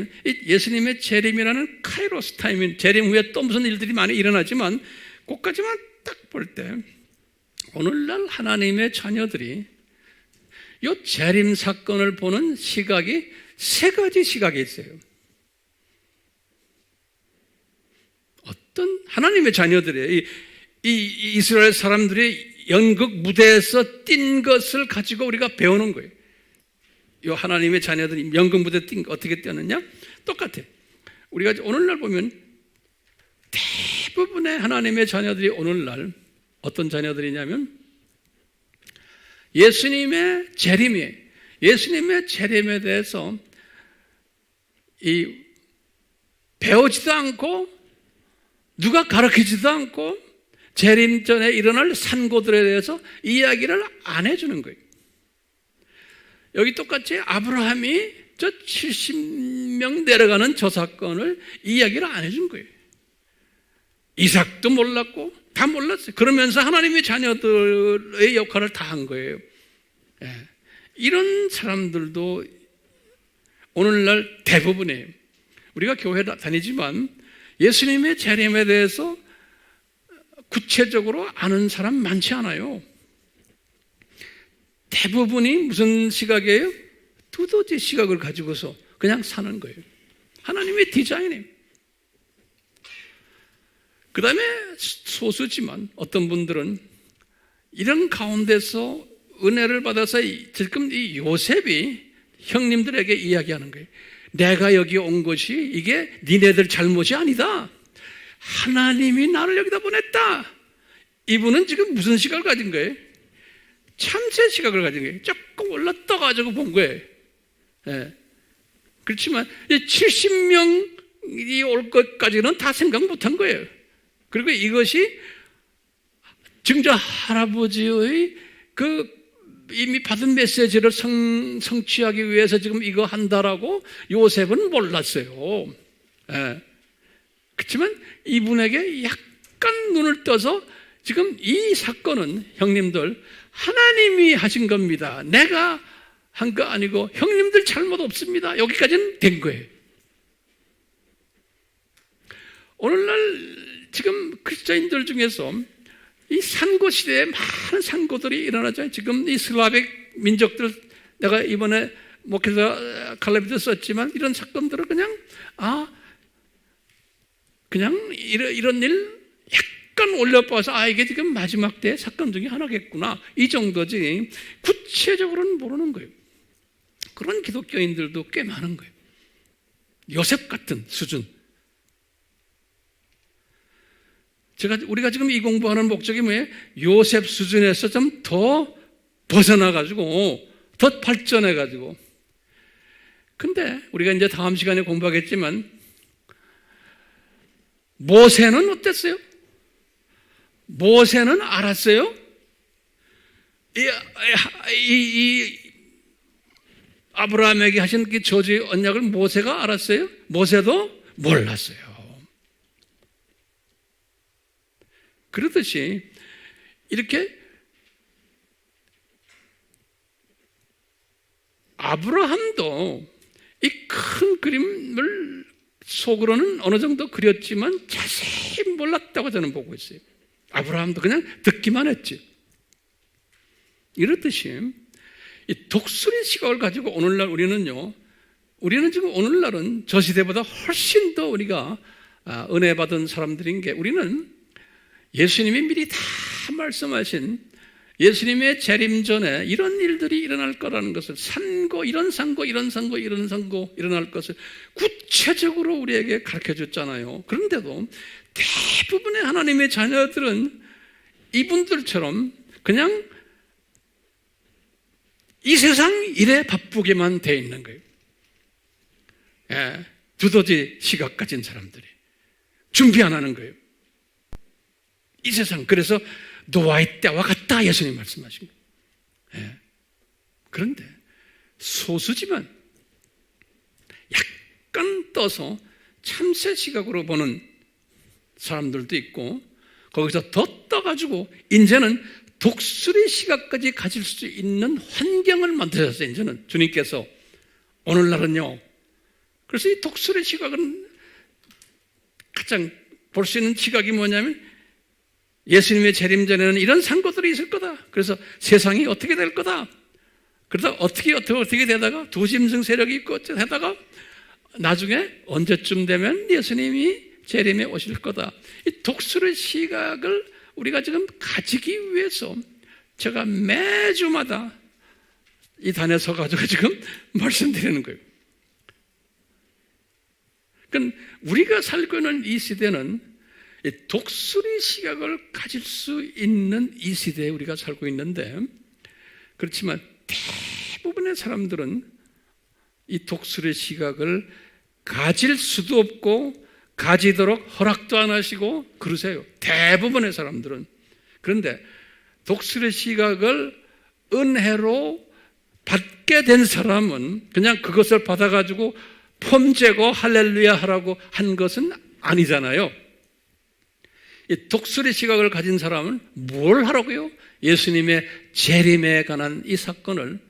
예수님의 재림이라는 카이로스 타임인, 재림 후에 또 무슨 일들이 많이 일어나지만 그것까지만 딱 볼 때 오늘날 하나님의 자녀들이 이 재림 사건을 보는 시각이 세 가지 시각이 있어요. 어떤 하나님의 자녀들이 이 이스라엘 사람들이 연극 무대에서 뛴 것을 가지고 우리가 배우는 거예요. 이 하나님의 자녀들이 연극 무대 뛴 거 어떻게 뛰었느냐? 똑같아요. 우리가 오늘날 보면 대부분의 하나님의 자녀들이 오늘날 어떤 자녀들이냐면 예수님의 재림이에요. 예수님의 재림에 대해서 배우지도 않고 누가 가르치지도 않고 재림 전에 일어날 산고들에 대해서 이야기를 안 해주는 거예요. 여기 똑같이 아브라함이 저 70명 내려가는 저 사건을 이야기를 안 해준 거예요. 이삭도 몰랐고 다 몰랐어요. 그러면서 하나님의 자녀들의 역할을 다 한 거예요. 예. 이런 사람들도 오늘날 대부분이에요. 우리가 교회 다니지만 예수님의 재림에 대해서 구체적으로 아는 사람 많지 않아요. 대부분이 무슨 시각이에요? 두더지 시각을 가지고서 그냥 사는 거예요. 하나님의 디자인이에요. 그 다음에 소수지만 어떤 분들은 이런 가운데서 은혜를 받아서 지금 이 요셉이 형님들에게 이야기하는 거예요. 내가 여기 온 것이 이게 니네들 잘못이 아니다. 하나님이 나를 여기다 보냈다. 이분은 지금 무슨 시각을 가진 거예요? 참새 시각을 가진 거예요. 조금 올라떠가지고 본 거예요. 예. 그렇지만 70명이 올 것까지는 다 생각 못한 거예요. 그리고 이것이 증자 할아버지의 이미 받은 메시지를 성취하기 위해서 지금 이거 한다라고 요셉은 몰랐어요. 예. 그렇지만 이분에게 약간 눈을 떠서 지금 이 사건은 형님들 하나님이 하신 겁니다. 내가 한 거 아니고 형님들 잘못 없습니다. 여기까지는 된 거예요. 오늘날 지금 그리스도인들 중에서 이 산고 시대에 많은 산고들이 일어나죠. 지금 이 슬라빅 민족들, 내가 이번에 목회자 칼럼에도 썼지만 이런 사건들을 그냥 이런 일 약간 올려봐서 이게 지금 마지막 때 사건 중에 하나겠구나, 이 정도지 구체적으로는 모르는 거예요. 그런 기독교인들도 꽤 많은 거예요. 요셉 같은 수준. 우리가 지금 이 공부하는 목적이 뭐예요? 요셉 수준에서 좀 더 벗어나가지고 더 발전해가지고. 근데 우리가 이제 다음 시간에 공부하겠지만 모세는 어땠어요? 모세는 알았어요? 이 아브라함에게 하신 그 저주의 언약을 모세가 알았어요? 모세도 몰랐어요. 그렇듯이 이렇게 아브라함도 이 큰 그림을 속으로는 어느 정도 그렸지만 자세히 몰랐다고 저는 보고 있어요. 아브라함도 그냥 듣기만 했지. 이렇듯이 이 독수리 시각을 가지고 오늘날 우리는 지금 오늘날은 저 시대보다 훨씬 더 우리가 은혜 받은 사람들인 게, 우리는 예수님이 미리 다 말씀하신 예수님의 재림 전에 이런 일들이 일어날 거라는 것을, 이런 산고 일어날 것을 구체적으로 우리에게 가르쳐 줬잖아요. 그런데도 대부분의 하나님의 자녀들은 이분들처럼 그냥 이 세상 일에 바쁘게만 돼 있는 거예요. 두더지 시각 가진 사람들이 준비 안 하는 거예요. 이 세상. 그래서 노아의 때와 같다, 예수님 말씀하신 거예요. 그런데 소수지만 약간 떠서 참새 시각으로 보는 사람들도 있고, 거기서 더 떠가지고 이제는 독수리 시각까지 가질 수 있는 환경을 만드셨어요. 이제는 주님께서 오늘날은요. 그래서 이 독수리 시각은 가장 볼 수 있는 시각이 뭐냐면, 예수님의 재림 전에는 이런 산고들이 있을 거다. 그래서 세상이 어떻게 될 거다. 그러다 어떻게 되다가 두짐승 세력이 있고 하다가 나중에 언제쯤 되면 예수님이 재림에 오실 거다. 이 독수리 시각을 우리가 지금 가지기 위해서 제가 매주마다 이 단에 서가지고 지금 말씀드리는 거예요. 그러니까 우리가 살고 있는 이 시대는 이 독수리 시각을 가질 수 있는 이 시대에 우리가 살고 있는데, 그렇지만 대부분의 사람들은 이 독수리 시각을 가질 수도 없고 가지도록 허락도 안 하시고 그러세요. 대부분의 사람들은. 그런데 독수리 시각을 은혜로 받게 된 사람은 그냥 그것을 받아가지고 폼재고 할렐루야 하라고 한 것은 아니잖아요. 이 독수리 시각을 가진 사람은 뭘 하라고요? 예수님의 재림에 관한 이 사건을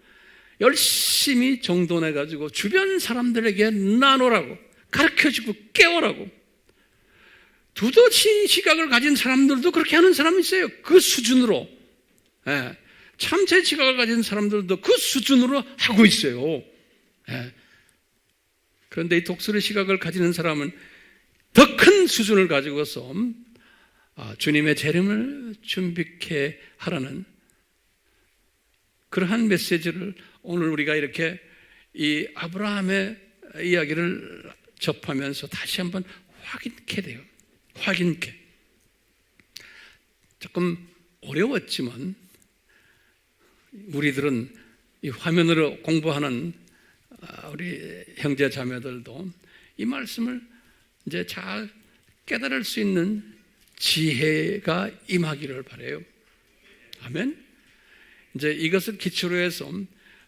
열심히 정돈해가지고 주변 사람들에게 나누라고, 가르쳐주고 깨우라고. 두더지 시각을 가진 사람들도 그렇게 하는 사람이 있어요. 그 수준으로. 참새 시각을 가진 사람들도 그 수준으로 하고 있어요. 그런데 이 독수리 시각을 가지는 사람은 더 큰 수준을 가지고서 주님의 재림을 준비케 하라는 그러한 메시지를 오늘 우리가 이렇게 이 아브라함의 이야기를 접하면서 다시 한번 확인케 돼요. 확인케. 조금 어려웠지만 우리들은 이 화면으로 공부하는 우리 형제 자매들도 이 말씀을 이제 잘 깨달을 수 있는 지혜가 임하기를 바라요. 아멘. 이제 이것을 기초로 해서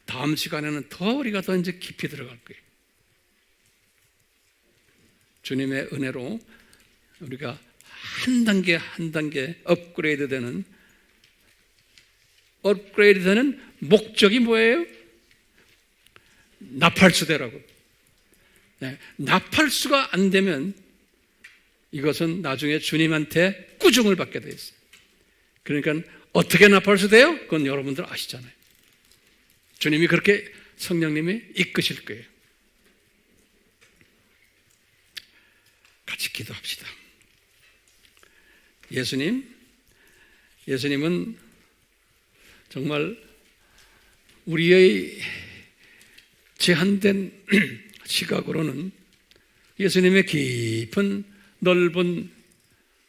다음 시간에는 더 우리가 더 이제 깊이 들어갈 거예요. 주님의 은혜로 우리가 한 단계 한 단계 업그레이드 되는 목적이 뭐예요? 나팔수되라고. 네, 나팔수가 안 되면 이것은 나중에 주님한테 꾸중을 받게 돼 있어요. 그러니까 어떻게 나팔수 돼요? 그건 여러분들 아시잖아요. 주님이 그렇게 성령님이 이끄실 거예요. 같이 기도합시다. 예수님은 정말 우리의 제한된 시각으로는 예수님의 깊은 넓은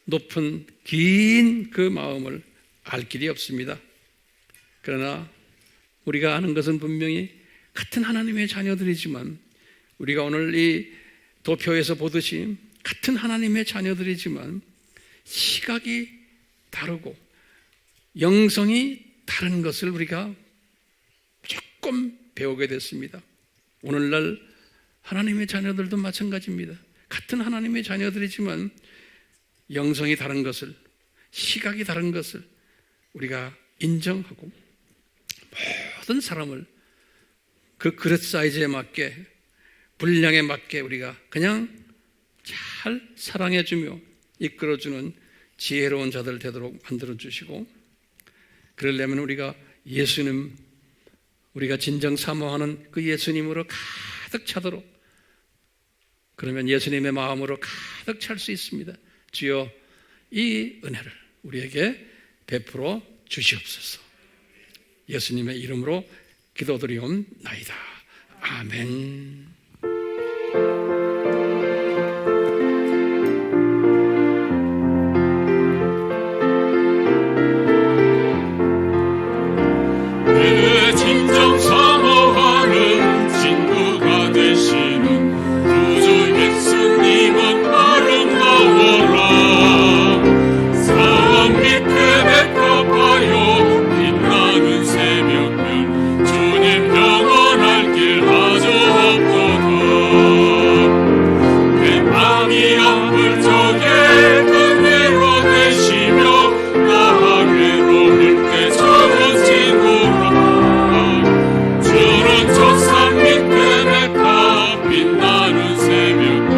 높은 긴 그 마음을 알 길이 없습니다. 그러나 우리가 아는 것은 분명히 같은 하나님의 자녀들이지만, 우리가 오늘 이 도표에서 보듯이 같은 하나님의 자녀들이지만 시각이 다르고 영성이 다른 것을 우리가 조금 배우게 됐습니다. 오늘날 하나님의 자녀들도 마찬가지입니다. 같은 하나님의 자녀들이지만 영성이 다른 것을, 시각이 다른 것을 우리가 인정하고 모든 사람을 그 그릇 사이즈에 맞게, 분량에 맞게 우리가 그냥 잘 사랑해주며 이끌어주는 지혜로운 자들 되도록 만들어주시고, 그러려면 우리가 예수님, 우리가 진정 사모하는 그 예수님으로 가득 차도록, 그러면 예수님의 마음으로 가득 찰 수 있습니다. 주여, 이 은혜를 우리에게 베풀어 주시옵소서. 예수님의 이름으로 기도드리옵나이다. 아멘. 진정 사모하는 친구가 되시는 구주 예수님은 아름다워라. 사람 밑에 맥합하여 빛나는 새벽별 주님 영원할 길 아주 없도다. 내 맘이 아플 적에 은혜로 되시며 나 괴로울 때 좋은 친구라. 주는 저 산 밑에 내가 빛나는 새벽별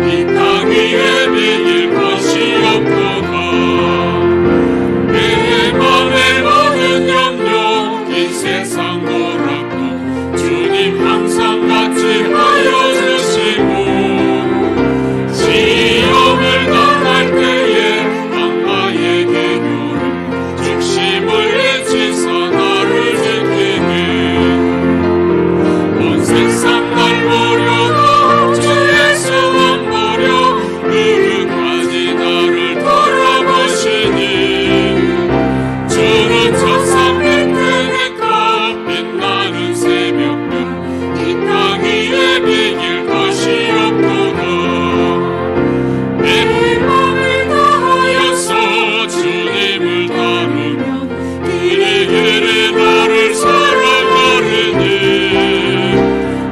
이 땅 위에 매일 것이 없도다. 내 맘의 모든 염려 이 세상 노랗고 주님 항상 같이 하여 주시고, 시험을 당할 때에 악마의 계교를 중심을 잊으사 나를 지키네. 온 세상 날 보려고 주의 소원 보려 끝까지 나를 돌아보시니, 주는 저 산 밑에 내가 빛나는 새벽별 이 땅 위에 비길 것이 없도다. 내 맘을 다하여서 주님을 따르면 길이 나를 사랑하리니,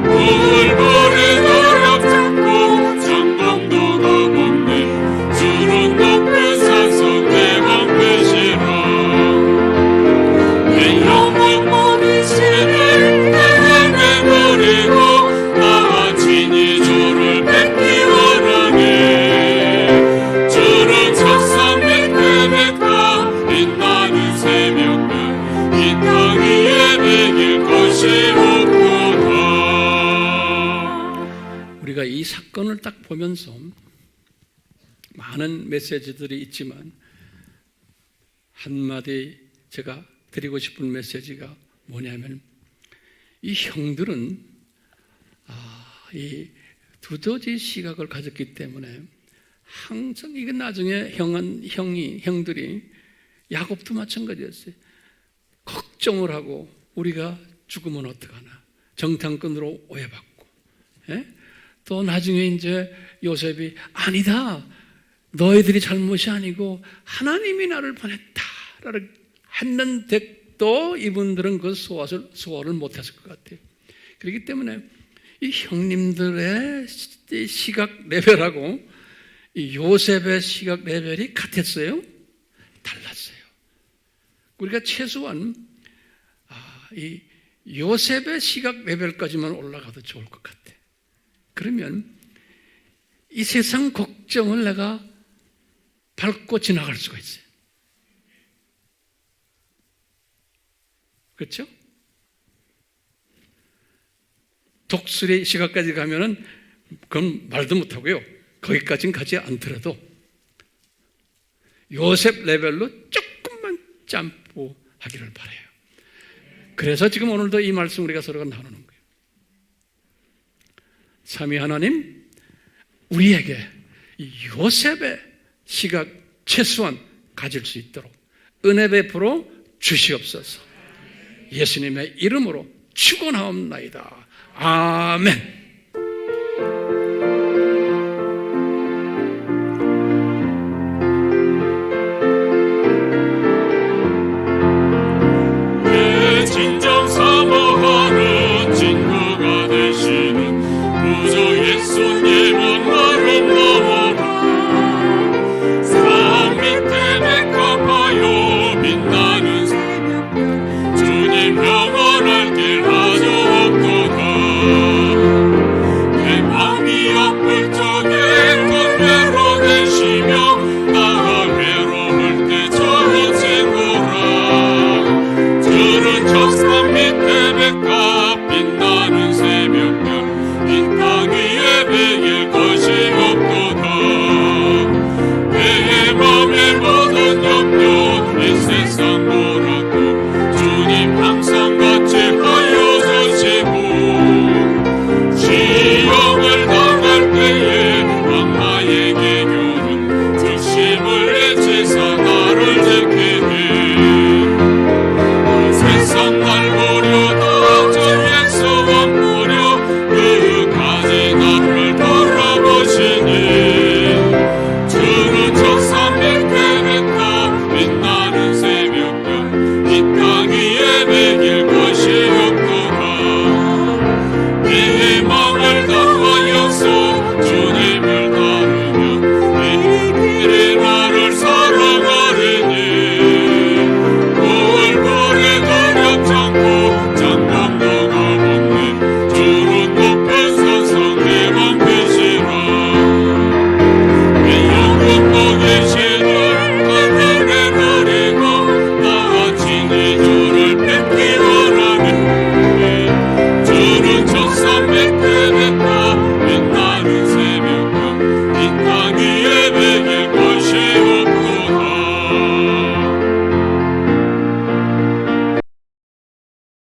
물보는 어렵 잡고 장봉도가 없네. 주는 높은 산성 내 방패시라. 내 영혼 모든 신을 내가 내버리고 나 친히 주를 뵙기 원하네. 주는 저 산 밑에 내가 빛나는 새벽별 이 땅 위에 매길 것이 없도다. 우리가 이 사건을 딱 보면서 많은 메시지들이 있지만 한마디 제가 드리고 싶은 메시지가 뭐냐면, 이 형들은 이 두더지 시각을 가졌기 때문에 항상 이게 나중에 형들이 야곱도 마찬가지였어요. 걱정을 하고 우리가 죽으면 어떡하나, 정탐꾼으로 오해받고, 또 나중에 이제 요셉이 아니다, 너희들이 잘못이 아니고 하나님이 나를 보냈다라고 했는데도 이분들은 그 소화를 못했을 것 같아요. 그렇기 때문에 이 형님들의 시각 레벨하고 이 요셉의 시각 레벨이 같았어요? 달랐어요. 우리가 최소한 이 요셉의 시각 레벨까지만 올라가도 좋을 것 같아. 그러면 이 세상 걱정을 내가 밟고 지나갈 수가 있어요. 그렇죠? 독수리 시각까지 가면은 그건 말도 못하고요. 거기까지는 가지 않더라도 요셉 레벨로 조금만 점프하기를 바라요. 그래서 지금 오늘도 이 말씀 우리가 서로가 나누는 거예요. 삼위 하나님, 우리에게 이 요셉의 시각 최소한 가질 수 있도록 은혜 베풀어 주시옵소서. 예수님의 이름으로 축원하옵나이다. 아멘.